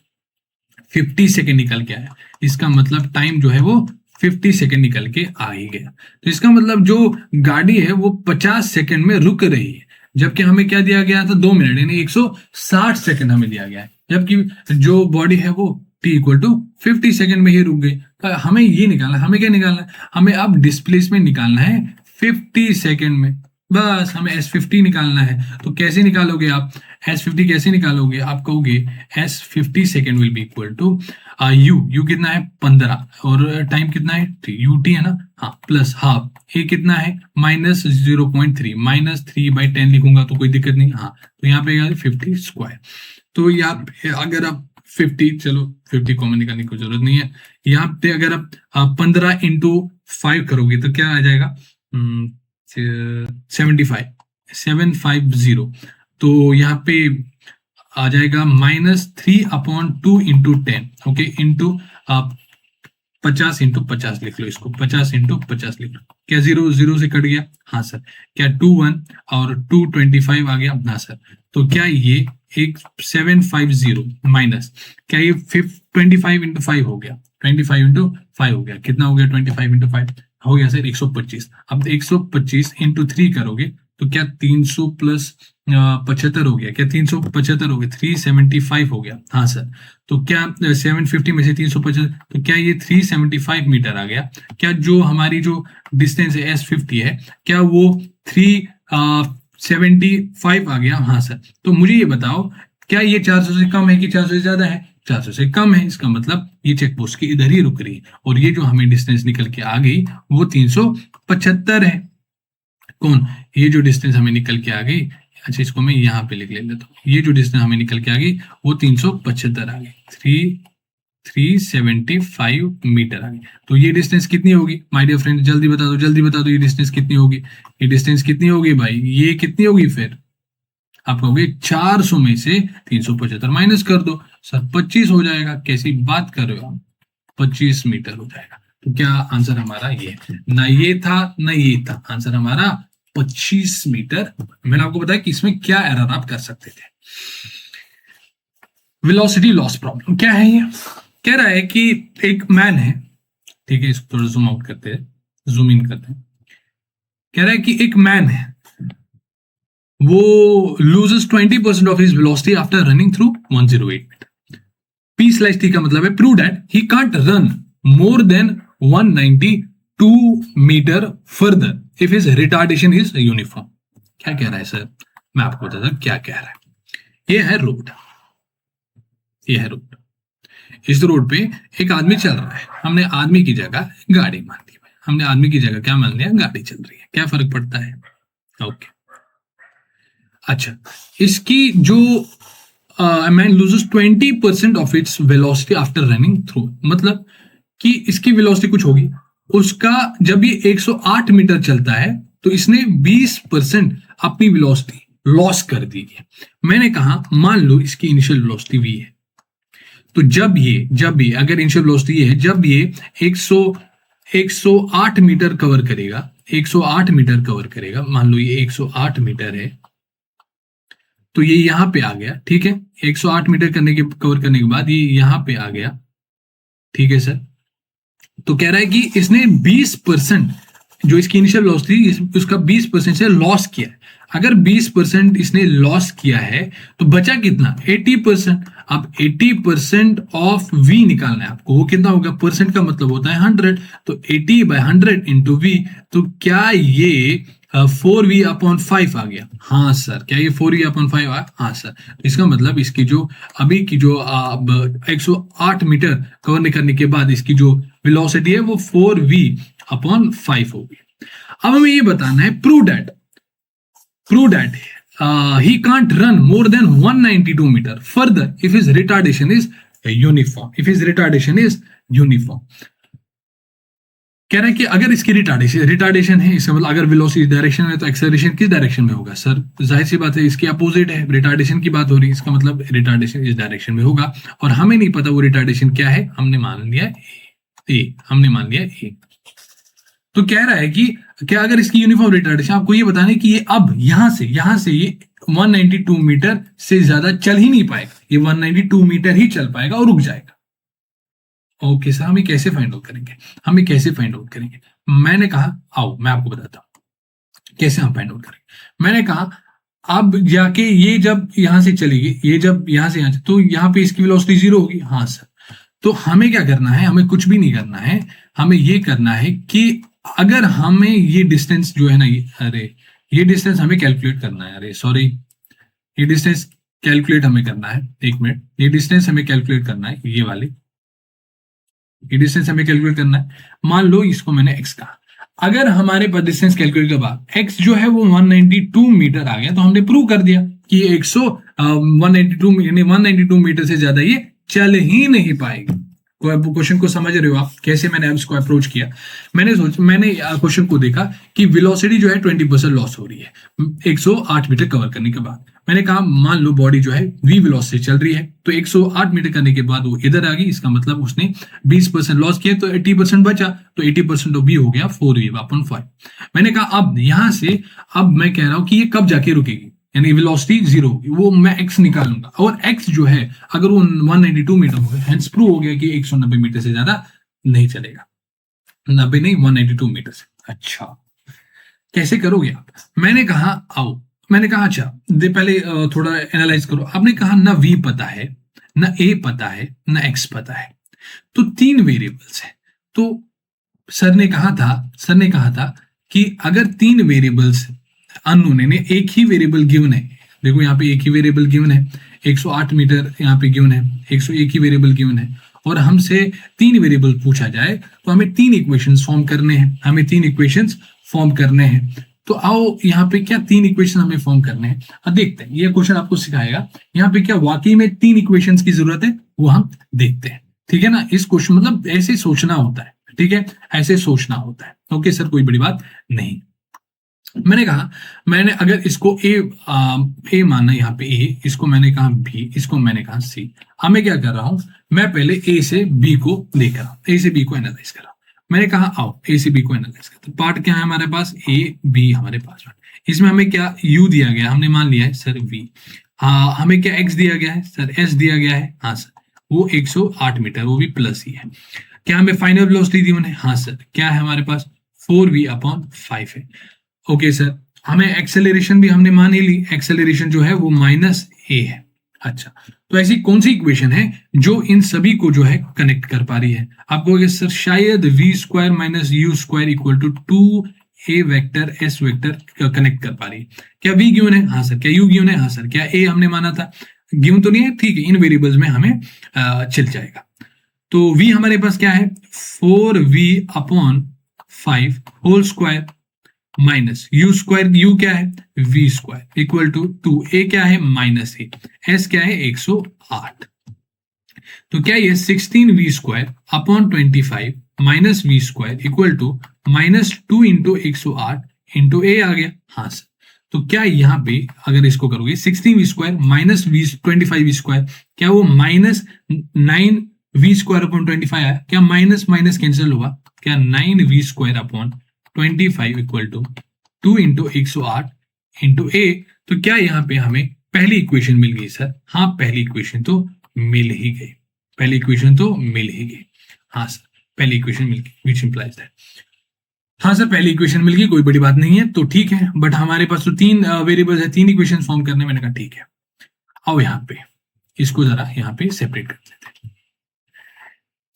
50 सेकेंड निकल के आया। इसका मतलब टाइम जो है वो 50 सेकेंड निकल के आ ही गया। तो इसका मतलब जो गाड़ी है वो 50 सेकेंड में रुक रही है, जबकि हमें क्या दिया गया था 2 मिनट, यानी 160 सेकेंड हमें दिया गया है, जबकि जो बॉडी है वो t इक्वल टू 50 सेकेंड में ही रुक गई। तो हमें ये निकालना, हमें क्या निकालना है, हमें अब डिस्प्लेसमेंट निकालना है 50 सेकेंड में, बस हमें s50 निकालना है। तो कैसे निकालोगे आप s50, कैसे निकालोगे, आप कहोगे s50 second will be equal to u कितना है 15 और टाइम कितना है ut है ना, हाँ, प्लस हाफ a कितना है -0.3, -3/10 लिखूंगा तो कोई दिक्कत नहीं, हाँ, तो यहाँ पे 50 स्क्वायर। तो यहाँ पे अगर आप 50, चलो 50 कॉमन निकालने की जरूरत नहीं है, यहाँ पे अगर आप 15 इंटू 5 करोगे तो क्या आ जाएगा 750, तो यहाँ पे आ जाएगा -3/2 इंटू 10, ओके, इंटू आप 50 इंटू 50 लिख लो, इसको 50 इंटू 50 लिख लो। क्या 0 0 से कट गया, हाँ सर। क्या 2 1 और 2 25 आ गया, हाँ सर। तो क्या ये एक 750 माइनस, क्या ये 25 इंटू 5 हो गया, 25 इंटू 5 हो गया, कितना हो गया 25 इंटू 5 हो गया सर 125। अब 125 इंटू 3 करोगे तो क्या 300 प्लस 75 हो गया, क्या 375 हो गया, 375 हो गया, हाँ सर। तो क्या 750 में से 375, तो क्या ये 375 मीटर आ गया। क्या जो हमारी जो डिस्टेंस है S50 है, क्या वो 375 आ गया, हाँ सर। तो मुझे ये बताओ क्या ये 400 से कम है कि 400 से ज्यादा है, 400 से कम है। इसका मतलब ये चेक पोस्ट की इधर ही रुक रही है, और ये जो हमें डिस्टेंस निकल के आ गई वो 375 है। कौन, ये जो डिस्टेंस हमें निकल के आ गई, अच्छा इसको मैं यहाँ पे लिख लेता हूँ, ये जो डिस्टेंस हमें निकल के आ गई वो 375 आ गई, 375 मीटर आ गई। तो ये डिस्टेंस कितनी होगी माय डियर फ्रेंड, जल्दी बता दो, जल्दी बता दो, ये डिस्टेंस कितनी होगी, ये डिस्टेंस कितनी होगी भाई, ये कितनी होगी, फिर आप कहोगे 400 में से 375 माइनस कर दो सर, 25 हो जाएगा। कैसी बात कर रहे हो आप, 25 मीटर हो जाएगा। तो क्या आंसर हमारा ये, ना ये था ना ये था, आंसर हमारा 25 मीटर। मैंने आपको बताया कि इसमें क्या एरर आप कर सकते थे। वेलोसिटी लॉस प्रॉब्लम क्या है, ये कह रहा है कि एक मैन है, ठीक है, इसको थोड़ा जूम आउट करते हैं, जूम इन करते हैं। कह रहा है कि एक मैन है, वो loses 20% of his velocity after running through 108 metre. P slash T का मतलब है prove that he can't run more than 192 metre further if his retardation is uniform। क्या कह रहा है सर, मैं आपको बताता हूं क्या कह रहा है। ये है रोड, ये है रोड, इस रोड पे एक आदमी चल रहा है, हमने आदमी की जगह गाड़ी मान ली, हमने आदमी की जगह क्या मान लिया, गाड़ी चल रही है, क्या फर्क पड़ता है, ओके। अच्छा, इसकी जो man loses 20% of its velocity after running through, मतलब कि इसकी वेलोसिटी कुछ होगी, उसका जब ये 108 मीटर चलता है तो इसने 20% अपनी वेलोसिटी लॉस कर दी है। मैंने कहा मान लो इसकी इनिशियल वेलोसिटी v है, तो जब ये अगर इनिशियल वेलोसिटी है, जब ये 108 मीटर कवर करेगा, 108 मीटर कवर करेगा, मान लो ये 108 मीटर है, तो ये यहां पे आ गया, ठीक है, 108 मीटर कवर करने के बाद ये यहां पे आ गया, ठीक है सर। तो कह रहा है कि इसने 20% जो इसकी इनिशियल लॉस थी उसका 20% से लॉस किया है। अगर 20% इसने लॉस किया है तो बचा कितना, 80%। अब 80% ऑफ v निकालना है आपको, वो कितना होगा, परसेंट का मतलब होता है 100, तो 80/100 इंटू v। तो क्या ये 4v/5 आ गया। हाँ सर, क्या ये 4v/5 आया? हाँ सर। इसका मतलब इसकी जो अभी की जो 108 मीटर कवर करने के बाद इसकी जो वेलोसिटी है वो 4v/5 होगी। अब हमें ये बताना है prove that he can't run more than 192 meter further if his retardation is uniform। कह रहा है कि अगर इसकी रिटार्डेशन है, इसका मतलब अगर वेलोसिटी डायरेक्शन है तो एक्सेलरेशन किस डायरेक्शन में होगा? सर जाहिर सी बात है, इसकी अपोजिट है, रिटार्डेशन की बात हो रही है, इसका मतलब रिटार्डेशन इस डायरेक्शन में होगा। और हमें नहीं पता वो रिटार्डेशन क्या है, हमने मान लिया ए। तो कह रहा है कि क्या अगर इसकी यूनिफॉर्म रिटार्डेशन, आपको ये बताना है कि ये अब यहां से ये 192 मीटर से ज्यादा चल ही नहीं पाएगा, ये 192 मीटर ही चल पाएगा और रुक जाएगा। ओके सर, हमें कैसे फाइंड आउट करेंगे? मैंने कहा आओ मैं आपको बताता हूं कैसे हम फाइंड आउट करेंगे। मैंने कहा अब जाके ये जब यहां से चलेगी, ये जब यहां से यहां, तो यहां पे इसकी वेलोसिटी 0 होगी। हाँ सर। तो हमें क्या करना है? हमें कुछ भी नहीं करना है, हमें ये करना है कि अगर हमें ये डिस्टेंस जो है ना, ये डिस्टेंस हमें कैलकुलेट करना है। ये डिस्टेंस कैलकुलेट हमें करना है। एक मिनट, ये डिस्टेंस हमें कैलकुलेट करना है, ये डिस्टेंस हमें कैलकुलेट करना है। मान लो इसको मैंने x कहा, अगर हमारे पास डिस्टेंस कैलकुलेट के बाद x जो है वो 192 मीटर आ गया, तो हमने प्रूव कर दिया कि 192 मीटर से ज्यादा ये चल ही नहीं पाएगी। क्वेश्चन को समझ रहे हो आप कैसे मैंने इसको अप्रोच किया? मैंने क्वेश्चन को देखा कि वेलोसिटी जो है 20% लॉस हो रही है 108 मीटर कवर करने के बाद। मैंने कहा मान लो बॉडी जो है v वेलोसिटी चल रही है, तो 108 मीटर करने के बाद वो इधर आ गई, इसका मतलब उसने 20% लॉस किया, तो 80% बचा, तो 80% तो v हो गया 4v/5। मैंने कहा अब यहां से अब मैं कह रहा हूं कि ये कब जाके रुकेगी, यानी वेलोसिटी 0 होगी, वो मैं x निकालूंगा, और x जो है अगर वो 192 मीटर हो गया, हेंस प्रूव हो गया कि 190 मीटर से ज्यादा नहीं चलेगा, 90 नहीं 192 मीटर से। अच्छा कैसे करोगे आप? मैंने कहा अच्छा पहले थोड़ा एनालाइज करो। आपने कहा ना v पता है, ना a पता है, ना x पता है, तो 3 वेरिएबल्स है। तो सर ने कहा था कि अगर 3 वेरिएबल्स अननोन है, एक ही वेरिएबल गिवन है, देखो यहाँ पे एक ही वेरिएबल गिवन है, 108 मीटर यहाँ पे गिवन है, 101 ही वेरिएबल गिवन है, और हमसे 3 वेरिएबल पूछा जाए तो हमें 3 इक्वेशंस फॉर्म करने हैं। तो आओ यहाँ पे क्या 3 इक्वेशन हमें फॉर्म करने हैं, अब देखते हैं। ये क्वेश्चन आपको सिखाएगा यहाँ पे क्या वाकई में 3 इक्वेशंस की जरूरत है, वो हम देखते हैं। ठीक है ना, इस क्वेश्चन मतलब ऐसे सोचना होता है, ठीक है, ऐसे सोचना होता है। ओके सर, कोई बड़ी बात नहीं। मैंने अगर इसको ए माना, यहाँ पे ए, इसको मैंने कहा बी, इसको मैंने कहा सी। अब मैं क्या कर रहा हूं, मैं पहले ए से बी को देख रहा हूं, ए से बी को एनालाइज कर रहा हूं। मैंने कहा आओ ए से बी को एनालाइज करते हैं। पार्ट क्या है हमारे पास, ए बी हमारे पास। इसमें हमें क्या यू दिया गया, हमने मान लिया है सर वी। हाँ, हमें क्या एक्स दिया गया है सर, एस दिया गया है। हाँ सर, वो 108 मीटर, वो भी प्लस ही है। क्या हमें फाइनल वेलोसिटी दी है? हाँ सर, क्या है हमारे पास 4v/5 है। ओके सर, हमें एक्सेलरेशन भी हमने मान ही ली, एक्सेलरेशन जो है वो -a है। अच्छा, तो ऐसी कौन सी इक्वेशन है जो इन सभी को जो है कनेक्ट कर पा रही है? आपको सर शायद v² - u² = 2a vector s vector connect कर पा रही है। क्या v गिवन है? हाँ सर। क्या u गिवन है? हाँ सर। क्या a हमने माना था? गिवन तो नहीं है, ठीक है, इन वेरिएबल्स में हमें चल जाएगा। तो v हमारे पास क्या है, 4v/5 whole square minus u क्या है, v² इक्वल टू 2a क्या है, -a, s क्या है 108। तो क्या ये 16v²/25 minus v² equal to -2 × 108 × a आ गया? हाँ सर। तो क्या यहाँ पे अगर इसको करोगे 16v² माइनस 25v², क्या वो -9v²/25 आया? क्या माइनस माइनस कैंसिल हुआ? क्या 9v²/25 इक्वल टू 2 × 108 × a। तो क्या यहाँ पे हमें पहली इक्वेशन मिल गई सर? हाँ, पहली इक्वेशन तो मिल ही गई, हाँ सर, पहली इक्वेशन मिल गई, विच इंप्लाइज दैट। हाँ सर, पहली इक्वेशन मिल गई, कोई बड़ी बात नहीं है, तो ठीक है। बट हमारे पास तो 3 वेरिएबल्स है, 3 इक्वेशन फॉर्म करने। मैंने कहा ठीक है, आओ यहाँ पे इसको जरा यहाँ पे सेपरेट कर देते हैं।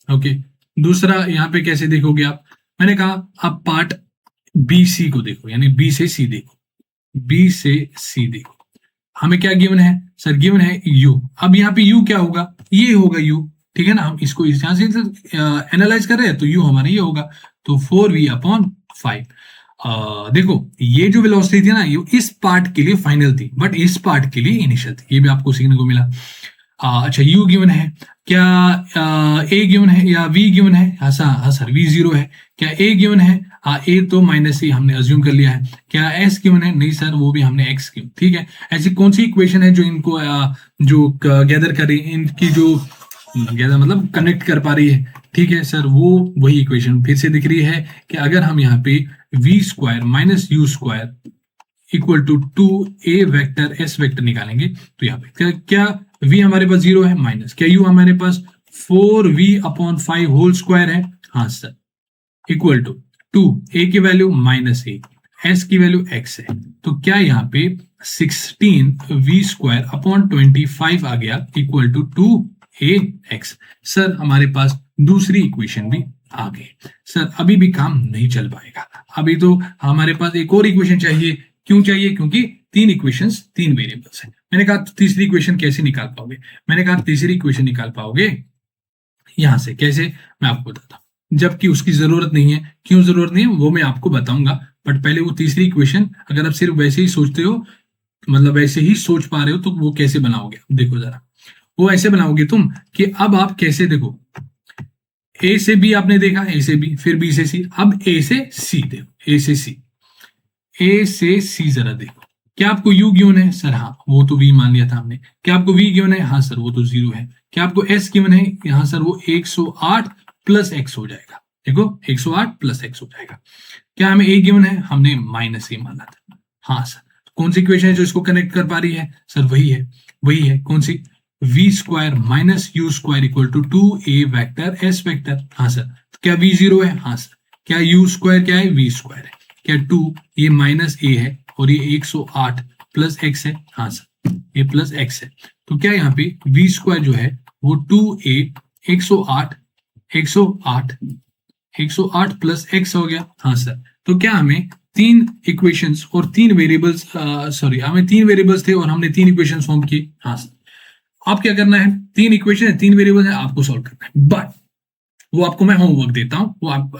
ओके, दूसरा यहाँ पे कैसे देखोगे आप? मैंने कहा अब पार्ट बी सी को देखो, यानी बी से सी देखो, बी से सी देखो, हमें क्या गिवन है सर? गिवन है u। अब यहाँ पे u क्या होगा? ये होगा u, ठीक है ना। हम इसको इस यहां से एनालाइज कर रहे हैं तो u हमारा ये होगा, तो 4v/5। देखो ये जो वेलोसिटी थी ना, ये इस पार्ट के लिए फाइनल थी, बट इस पार्ट के लिए इनिशियल थी, ये भी आपको सीखने को मिला। अच्छा u गिवन है, क्या a गिवन है या v गिवन है? हाँ सर v 0 है। क्या a गिवन है? a तो माइनस ए हमने अज्यूम कर लिया है। क्या s गिवन है? नहीं सर, वो भी हमने x गिवन, ठीक है। ऐसी कौन सी इक्वेशन है जो इनको जो गैदर कर रही है, इनकी जो गैदर मतलब कनेक्ट कर पा रही है? ठीक है सर, वो वही इक्वेशन फिर से दिख रही है कि अगर हम यहाँ पे v square minus u square equal to 2a vector s vector निकालेंगे, तो यहाँ पे क्या v हमारे पास 0 है, माइनस क्या u हमारे पास 4v/5 होल स्क्वायर है? हाँ सर, इक्वल टू 2a की वैल्यू माइनस ए, s की वैल्यू x है, तो क्या यहाँ पे 16v²/25 आ गया इक्वल टू 2ax। सर हमारे पास दूसरी इक्वेशन भी आ गई। सर अभी भी काम नहीं चल पाएगा, अभी तो हमारे पास एक और इक्वेशन चाहिए। क्यों चाहिए? क्योंकि तीन इक्वेशंस, तीन वेरिएबल्स हैं। मैंने कहा तीसरी इक्वेशन कैसे निकाल पाओगे? मैंने कहा तीसरी इक्वेशन निकाल पाओगे यहां से। कैसे? मैं आपको बताता हूं, जबकि उसकी जरूरत नहीं है। क्यों जरूरत नहीं है वो मैं आपको बताऊंगा, बट पहले वो तीसरी इक्वेशन, अगर आप सिर्फ वैसे ही सोचते हो, मतलब वैसे ही सोच पा रहे हो, तो वो कैसे बनाओगे? देखो जरा, वो ऐसे बनाओगे तुम कि अब आप कैसे, देखो ए से बी आपने देखा, ए से बी, फिर बी से सी, अब ए से सी देखो, ए से सी, ए से सी जरा देखो। क्या आपको u गिवन है? सर हाँ, वो तो v मान लिया था हमने। क्या आपको v गिवन है? हाँ सर, वो तो 0 है। क्या आपको s गिवन है? यहाँ सर वो 108 प्लस x हो जाएगा। देखो 108 प्लस x हो जाएगा। क्या हमें a गिवन है? हमने माइनस ए माना था। हाँ सर, कौन सी इक्वेशन है जो इसको कनेक्ट कर पा रही है? सर वही है, वही है। कौन सी? v square minus u square equal to 2a vector s vector. हाँ सर, क्या v 0 है? हाँ सर। क्या u स्क्वायर क्या है? v स्क्वायर है। क्या 2, ये माइनस ए है और ये 108 प्लस एक्स है? हाँ सर, ये प्लस एक्स है। तो क्या यहाँ पे v स्क्वायर जो है वो 2a 108 108 प्लस एक्स हो गया। हाँ सर, तो क्या हमें तीन इक्वेशंस और तीन वेरिएबल्स, सॉरी हमें तीन वेरिएबल्स थे और हमने तीन इक्वेशंस फॉर्म की। हाँ सर, आप क्या करना है? तीन इक्वेशन है, तीन वेरिएबल्स है, आपको सॉल्व करना है। बट वो आपको मैं होमवर्क देता हूं, वो आप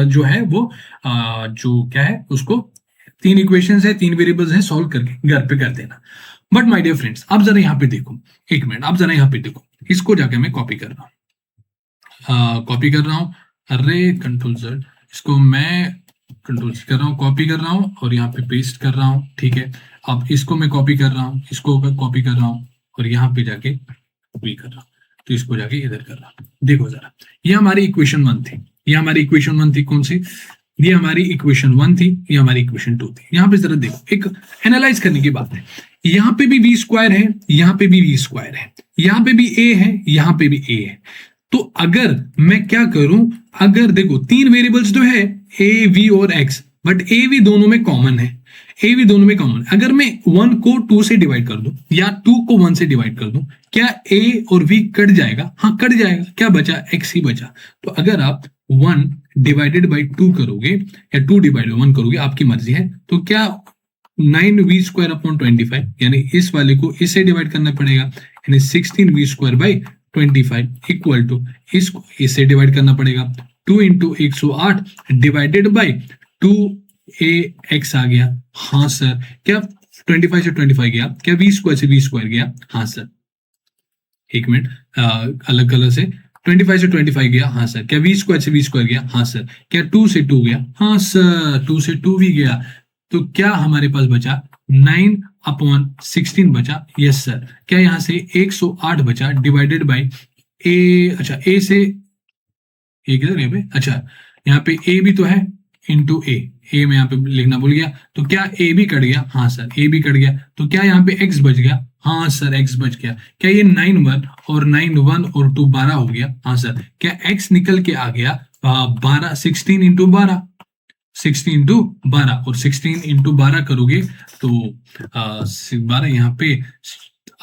जो है वो जो क्या है उसको, तीन इक्वेशंस है, तीन वेरिएबल्स हैं, सॉल्व करके घर पे कर देना। बट माय डियर फ्रेंड्स, आप जरा यहाँ पे देखो, एक मिनट, आप जरा यहाँ पे देखो, इसको जाके मैं कॉपी कर रहा हूँ, कॉपी कर रहा हूँ। अरे कंट्रोल Z, इसको मैं कंट्रोल C कर रहा हूँ, कॉपी कर रहा हूँ और यहाँ पे पेस्ट कर रहा हूँ। ठीक है, अब इसको मैं कॉपी कर रहा हूँ, इसको कॉपी कर रहा हूँ और यहाँ पे जाके कॉपी कर रहा हूँ, तो इसको जाके इधर कर रहा हूँ। देखो जरा, ये हमारी इक्वेशन 1 थी, ये हमारी इक्वेशन 1 थी। कौन सी? ये हमारी इक्वेशन 1 थी, ये हमारी इक्वेशन 2 थी। यहाँ पे जरा देखो, एक एनालाइज करने की बात है। यहाँ पे भी v स्क्वायर है, यहाँ पे भी v स्क्वायर है, यहाँ पे भी a है, यहाँ पे भी a है। तो अगर मैं क्या करूं, अगर देखो तीन वेरिएबल्स तो है a v और x, बट a v दोनों में कॉमन है, a v दोनों में कॉमन। अगर मैं 1 को 2 से डिवाइड कर दूं या 2 को 1 से डिवाइड कर दूं, क्या a और v कट जाएगा? हाँ कट जाएगा। क्या बचा? x ही बचा। तो अगर आप 1 डिवाइडेड बाई 2 करोगे या 2 डिवाइडेड 1 करोगे, आपकी मर्जी है, तो क्या 9v²/25, यानी इस वाले को इससे डिवाइड करना पड़ेगा, यानी 16v²/25 इक्वल टू इसको इससे डिवाइड करना पड़ेगा, 2 इंटू 108 डिवाइडेड बाई 2ax आ गया। हाँ सर, क्या 25 से 25 गया? क्या v स्क्वायर से v स्क्वायर गया? हाँ सर, एक मिनट, अलग कलर से, 25 से 25 गया। हाँ सर, क्या v स्क्वायर से v स्क्वायर गया? हाँ सर, क्या 2 से 2 गया? हाँ सर, 2 से 2 भी गया। तो क्या हमारे पास बचा? 9/16 बचा। Yes sir. क्या यहाँ से 108 बचा डिवाइडेड बाई a, अच्छा a से ए किधर है? अच्छा यहाँ पे a भी तो है, इंटू ए में यहाँ पे लिखना भूल गया, तो क्या a भी कट गया? हाँ सर, a भी कट गया। तो क्या यहाँ पे x बच गया? हाँ सर, x बच गया। क्या ये 9 1 और 9 1 और 2 12 हो गया? हाँ सर। क्या x निकल के आ गया 12, 16 इंटू 12, 16 इंटू 12, और 16 इंटू 12 करोगे तो 12, यहाँ पे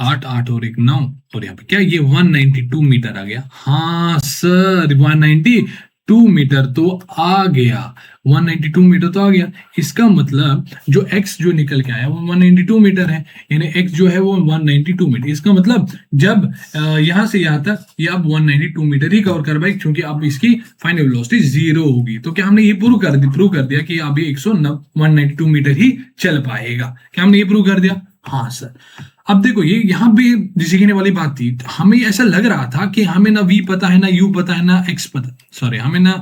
8 8 और 1 9, और यहाँ पे क्या ये 192 मीटर आ गया? हाँ सर, 192 मीटर तो आ गया, 192 मीटर तो आ गया। इसका मतलब जो x जो निकल के आया वो 192 मीटर है, यानी x जो है वो 192 मीटर। इसका मतलब जब यहां से यहां तक ये अब 192 मीटर ही कवर कर पाए, क्योंकि अब इसकी फाइनल वेलोसिटी 0 होगी। तो क्या हमने ये प्रूव कर दिया कि अब ये 192 मीटर ही चल पाएगा? क्या हमने ये प्रूव कर दिया? हाँ सर। अब देखो ये यहाँ पे सीखने वाली बात थी, हमें ऐसा लग रहा था कि हमें ना v पता है, ना u पता है, ना x पता, सॉरी हमें ना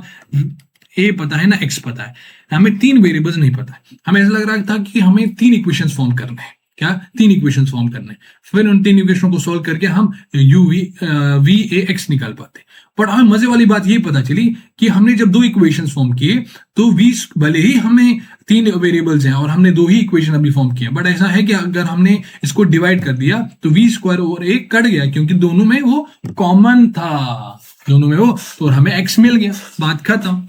a पता है, ना x पता है, हमें तीन वेरिएबल्स नहीं पता है। हमें ऐसा लग रहा था कि हमें तीन इक्वेशंस फॉर्म करने हैं। क्या? तीन इक्वेशंस फॉर्म करने हैं। फिर उन तीन इक्वेशनों को सॉल्व करके हम v a x निकाल पाते। पर हमें मजे वाली बात ये पता चली कि हमने जब दो इक्वेशंस फॉर्म किए तो v भले ही हमें तीन वेरिएबल्स हैं और हमने दो ही इक्वेशन अभी फॉर्म किया, बट ऐसा है कि अगर हमने इसको डिवाइड कर दिया तो v स्क्वायर और a कट गया, क्योंकि दोनों में वो कॉमन था, दोनों में वो, तो हमें x मिल गया, बात खत्म।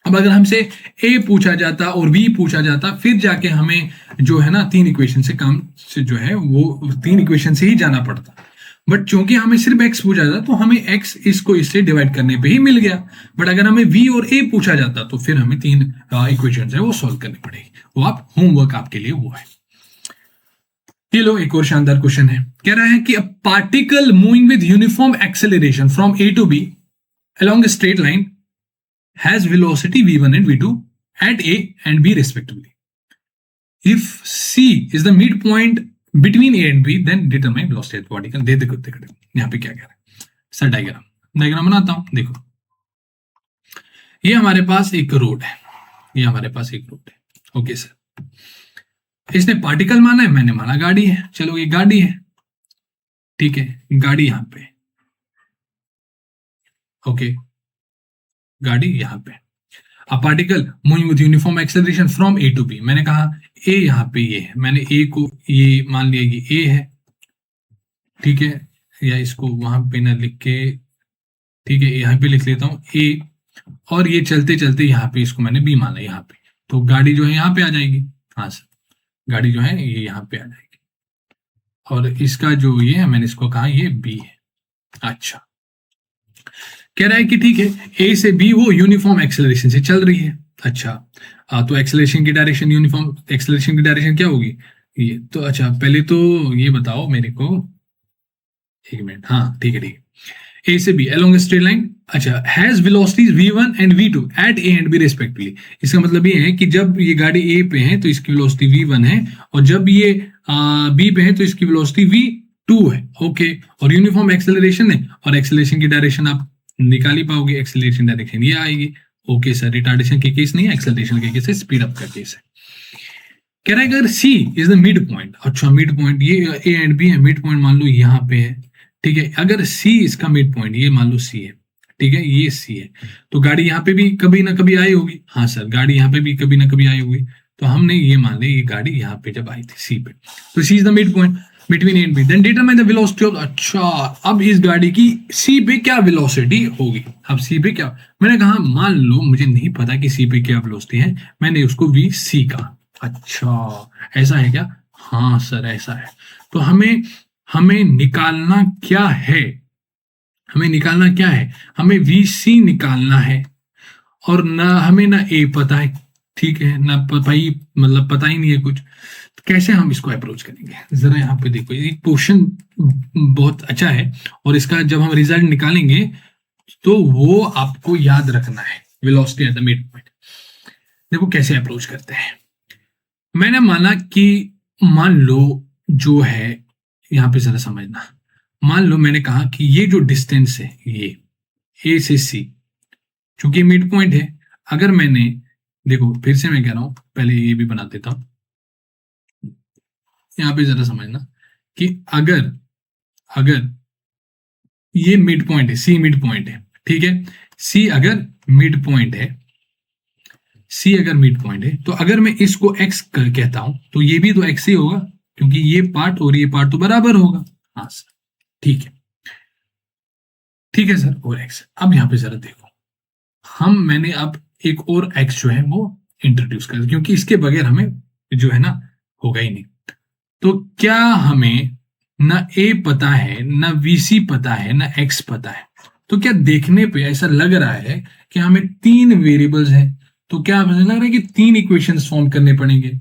अब अगर हमसे a पूछा जाता और v पूछा जाता, फिर जाके हमें जो है ना तीन इक्वेशन से काम से जो है वो तीन इक्वेशन से ही जाना पड़ता। बट चूंकि हमें सिर्फ x पूछा जाता तो हमें x इसको इससे डिवाइड करने पे ही मिल गया। बट अगर हमें v और a पूछा जाता तो फिर हमें तीन इक्वेशन है वो सॉल्व करनी पड़ेगी। वो आप होमवर्क आपके लिए वो है। ये लो एक और शानदार क्वेश्चन है, कह रहा है कि a particle moving with uniform acceleration from a to b along a straight line has velocity v1 and v2 at a and b respectively. If c is the midpoint between a and b, then determine velocity of the particle. दे देखो यहाँ पे क्या कह रहा है sir, diagram बनाता हूं। देखो ये हमारे पास एक रोड है, ये हमारे पास एक रोड है। ओके सर, इसने पार्टिकल माना है, मैंने माना गाड़ी है। चलो ये गाड़ी है, ठीक है, गाड़ी यहाँ पे, ओके, गाड़ी यहाँ पे। A particle moving with uniform acceleration from A to B, मैंने कहा ए यहाँ पे ये है, मैंने ए को ये मान लिया कि ए है, ठीक है, या इसको वहां पे ना लिख के, ठीक है, यहाँ पे लिख लेता हूँ ए, और ये चलते चलते यहाँ पे इसको मैंने बी माना यहाँ पे, तो गाड़ी जो है यहाँ पे आ जाएगी। हाँ सर, गाड़ी जो है ये यहाँ पे आ जाएगी, और इसका जो ये है मैंने इसको कहा ये बी है। अच्छा, कह रहा है कि ठीक है ए से बी वो यूनिफॉर्म एक्सेलरेशन से चल रही है। अच्छा, तो एक्सेलरेशन की डायरेक्शन, यूनिफॉर्म एक्सेलरेशन की डायरेक्शन क्या होगी ये तो। अच्छा पहले तो ये बताओ मेरे को, एक मिनट, हाँ ठीक है ठीक है, ए से बी अलोंग स्ट्रेट लाइन। अच्छा, has velocities v1 and v2 at A and B respectively. इसका मतलब ये है कि जब ये गाड़ी ए पे है तो इसकी वेलोसिटी v1 है, और जब ये बी पे है तो इसकी वेलोसिटी v2 है। ओके, और यूनिफॉर्म एक्सेलरेशन है, और एक्सेलरेशन की डायरेक्शन आप निकाल ही पाओगे, एक्सेलरेशन डायरेक्शन ये आएगी। ओके सर, रिटार्डेशन के केस नहीं है, एक्सेलरेशन के केस है, स्पीड अप का केस है। कह रहा है अगर सी इज द मिड पॉइंट, अच्छा मिड पॉइंट ये ए एंड बी है, मिड पॉइंट मान लो यहाँ पे है, ठीक है, अगर सी इसका मिड पॉइंट, ये मान लो सी है, ठीक है, ये सी है, तो गाड़ी यहाँ पे भी कभी ना कभी आई होगी। हाँ सर, गाड़ी यहाँ पे भी कभी ना कभी आई होगी, तो हमने ये मान लिया ये गाड़ी यहाँ पे जब आई थी सी पे, तो C is the mid point between A and B, then determine the velocity of. अच्छा, अब इस गाड़ी की सी पे क्या वेलोसिटी होगी। अब सी पे क्या, मैंने कहा मान लो मुझे नहीं पता कि सी पे क्या वेलोसिटी है, मैंने उसको वी सी कहा। अच्छा ऐसा है क्या? हाँ सर ऐसा है। तो हमें निकालना क्या है, हमें निकालना क्या है, हमें वी सी निकालना है, और ना हमें ना ए पता है, ठीक है, ना पता ही, मतलब पता ही नहीं है कुछ। तो कैसे हम इसको अप्रोच करेंगे, जरा यहाँ पे देखो, ये क्वेश्चन बहुत अच्छा है, और इसका जब हम रिजल्ट निकालेंगे तो वो आपको याद रखना है, velocity at the mid point. देखो कैसे अप्रोच करते हैं। मैंने माना कि, मान लो जो है, यहाँ पे जरा समझना, मान लो मैंने कहा कि ये जो डिस्टेंस है ये ए से सी, चूंकि मिड पॉइंट है, अगर मैंने, देखो फिर से मैं कह रहा हूं, पहले ये भी बना देता हूं, यहां पे जरा समझना कि अगर ये मिड पॉइंट है, सी मिड पॉइंट है, ठीक है, सी अगर मिड पॉइंट है, सी अगर मिड पॉइंट है, तो अगर मैं इसको एक्स कहता हूं तो ये भी तो एक्स ही होगा, क्योंकि ये पार्ट और ये पार्ट तो बराबर होगा। हाँ सर, ठीक है, ठीक है सर, और एक्स। अब यहां पे जरा देखो, मैंने अब एक और एक्स जो है वो इंट्रोड्यूस कर, क्योंकि इसके बगैर हमें जो है ना होगा ही नहीं। तो क्या हमें ना ए पता है, ना वीसी पता है, ना एक्स पता है, तो क्या देखने पे ऐसा लग रहा है कि हमें 3 वेरिएबल्स हैं, तो क्या हमें लग रहा है कि 3 इक्वेशंस फॉर्म करने पड़ेंगे।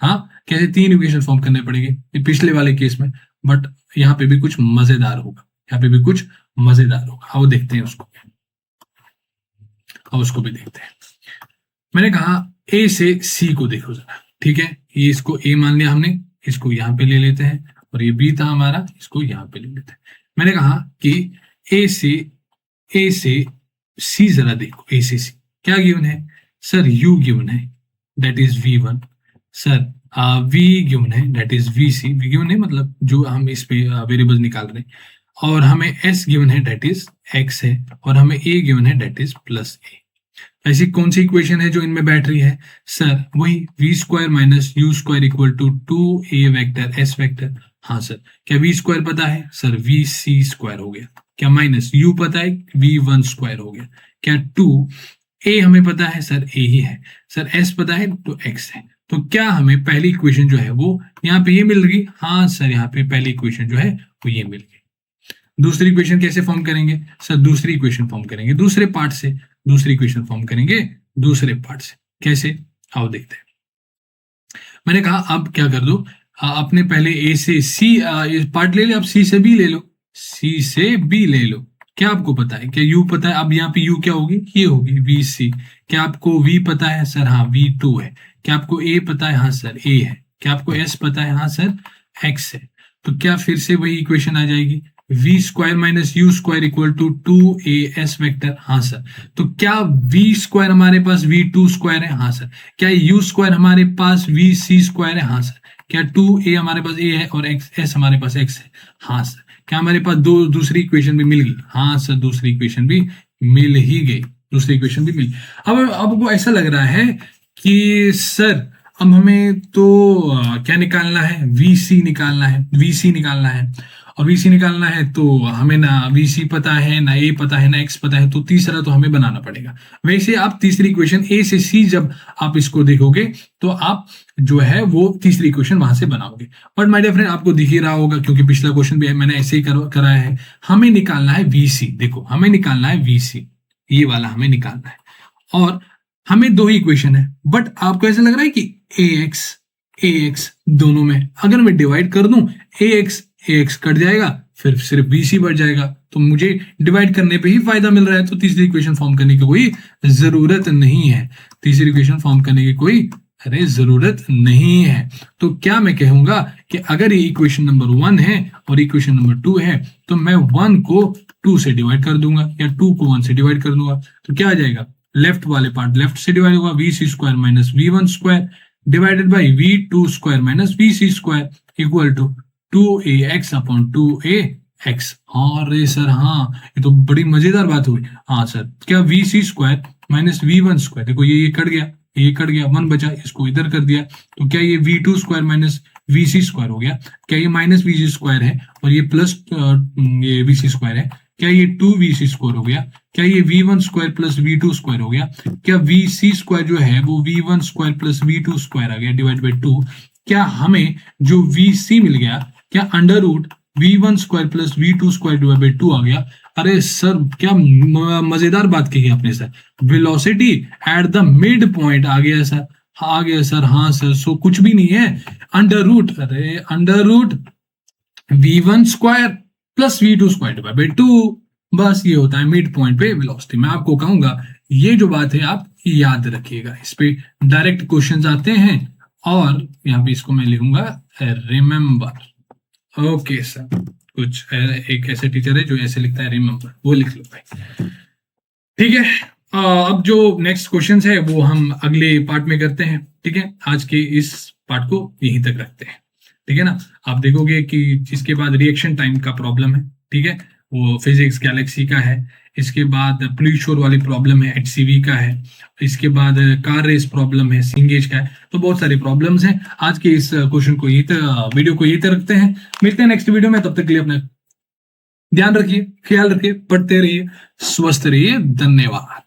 हाँ, कैसे 3 इक्वेशन फॉर्म करने पड़ेंगे ये पिछले वाले केस में, बट यहाँ पे भी कुछ मजेदार होगा, यहाँ पे भी कुछ मजेदार होगा। आओ देखते हैं उसको, अब उसको भी देखते हैं। मैंने कहा ए से सी को देखो जरा, ठीक है, ये इसको ए मान लिया हमने, इसको यहाँ पे ले लेते हैं, और ये बी था हमारा, इसको यहाँ पे ले लेते हैं। मैंने कहा कि ए से सी जरा देखो, ए से सी क्या गिवन है सर, यू गिवन है that is V1, sir v given है that is VC, v given है मतलब जो हम इस पे वेरिएबल्स निकाल रहे हैं, और हमें S गिवन है दैट इज X है, और हमें A गिवन है दैट इज +A। ऐसी कौन सी इक्वेशन है जो इनमें बैठ रही है सर, वही V² minus U² equal to 2A vector S vector. हाँ सर, क्या V² पता है सर, VC² हो गया, क्या माइनस U पता है V1² हो गया, क्या 2A हमें पता है सर A ही है, सर S पता है तो X है, तो क्या हमें पहली इक्वेशन जो है वो यहाँ पे ये मिल गई। हाँ सर, यहाँ पे पहली इक्वेशन जो है वो ये मिल गई। दूसरी इक्वेशन कैसे फॉर्म करेंगे सर, दूसरी इक्वेशन फॉर्म करेंगे दूसरे पार्ट से, दूसरी इक्वेशन फॉर्म करेंगे दूसरे पार्ट से। कैसे, आओ देखते हैं। मैंने कहा अब क्या कर दो, अपने पहले ए से सी पार्ट ले लो, अब सी से बी ले लो, सी से बी ले लो। क्या आपको पता है, क्या यू पता है, अब यहाँ पे यू क्या होगी, ये होगी VC। क्या आपको वी पता है सर, हाँ V2 है। क्या आपको ए पता है, हाँ सर A है। क्या आपको S पता है, हाँ सर X है। तो क्या फिर से वही इक्वेशन आ जाएगी, V² minus U² equal to 2AS vector. हाँ सर, तो क्या V² हमारे पास V2² है, हाँ सर। क्या U² हमारे पास VC² है, हाँ सर। क्या 2A हमारे पास A है और S हमारे पास X है, हाँ सर। क्या हमारे पास दूसरी इक्वेशन भी मिल गई, हाँ सर, दूसरी इक्वेशन भी मिल ही गई, दूसरी इक्वेशन भी मिल। अब वो ऐसा लग रहा है कि सर अब हमें तो क्या निकालना है, VC निकालना है, VC निकालना है, और VC निकालना है तो हमें ना VC पता है, ना A पता है, ना X पता है, तो तीसरा तो हमें बनाना पड़ेगा। वैसे आप तीसरी इक्वेशन A से C जब आप इसको देखोगे तो आप जो है वो तीसरी इक्वेशन वहां से बनाओगे। बट माय डियर फ्रेंड, आपको दिख ही रहा होगा क्योंकि पिछला क्वेश्चन भी मैंने ऐसे ही कराया है। हमें निकालना है VC, देखो हमें निकालना है VC, ये वाला हमें निकालना है, और हमें 2 ही इक्वेशन है। बट आपको ऐसा लग रहा है कि AX दोनों में अगर मैं डिवाइड कर दूं, AX कट जाएगा, फिर सिर्फ VC बढ़ जाएगा, तो मुझे डिवाइड करने पे ही फायदा मिल रहा है, तो तीसरी इक्वेशन फॉर्म करने की कोई जरूरत नहीं है, तीसरी इक्वेशन फॉर्म करने की कोई जरूरत नहीं है। तो क्या मैं कहूंगा कि अगर ये इक्वेशन नंबर 1 है और इक्वेशन नंबर 2 है, तो मैं 1 को 2 से डिवाइड कर दूंगा, या 2 को 1 से डिवाइड कर दूंगा, तो क्या आ जाएगा, लेफ्ट वाले पार्ट लेफ्ट से डिवाइड होगा, VC² minus V1² divided by V2² minus VC² equal to 2AX upon 2AX। हाँ रे सर, हाँ ये तो बड़ी मजेदार बात हुई। हाँ सर, क्या VC² माइनस V1², देखो ये कट गया, ये कट गया, 1 बचा, इसको इधर कर दिया, तो क्या ये V2² माइनस VC² हो गया। क्या ये माइनस VC² है और ये प्लस ये VC² है। क्या ये 2VC² हो गया। क्या ये V1² प्लस V2² हो गया। क्या VC² जो है वो V1² प्लस V2² आ गया डिवाइड बाई 2। क्या हमें जो VC मिल गया, क्या under root V1² plus V2² divide by 2 आ गया। अरे सर, क्या मजेदार बात कही आपने sir, velocity at the mid point आ गया सर, आ गया सर। हाँ सर, सो कुछ भी नहीं है, under root V1² plus V2² divide by 2, बस ये होता है मिड पॉइंट पे वेलोसिटी। मैं आपको कहूंगा ये जो बात है आप याद रखिएगा, इस पे डायरेक्ट क्वेश्चंस आते हैं, और यहाँ पे इसको मैं लिखूंगा रिमेम्बर। ओके सर, कुछ एक ऐसे टीचर है जो ऐसे लिखता है रिमेम्बर, वो लिख लो भाई, ठीक है। अब जो नेक्स्ट क्वेश्चन है वो हम अगले पार्ट में करते हैं, ठीक है। आज के इस पार्ट को यहीं तक रखते हैं, ठीक है ना। आप देखोगे कि इसके बाद रिएक्शन टाइम का प्रॉब्लम है, ठीक है, वो फिजिक्स गैलेक्सी का है। इसके बाद प्लूशोर वाली प्रॉब्लम है, HCV का है। इसके बाद कार रेस प्रॉब्लम है, सिंगेज का है। तो बहुत सारी प्रॉब्लम्स हैं। आज के इस क्वेश्चन को वीडियो को यही तक रखते हैं, मिलते हैं नेक्स्ट वीडियो में। तब तक के लिए अपना ध्यान रखिए, ख्याल रखिए, पढ़ते रहिए, स्वस्थ रहिए, धन्यवाद।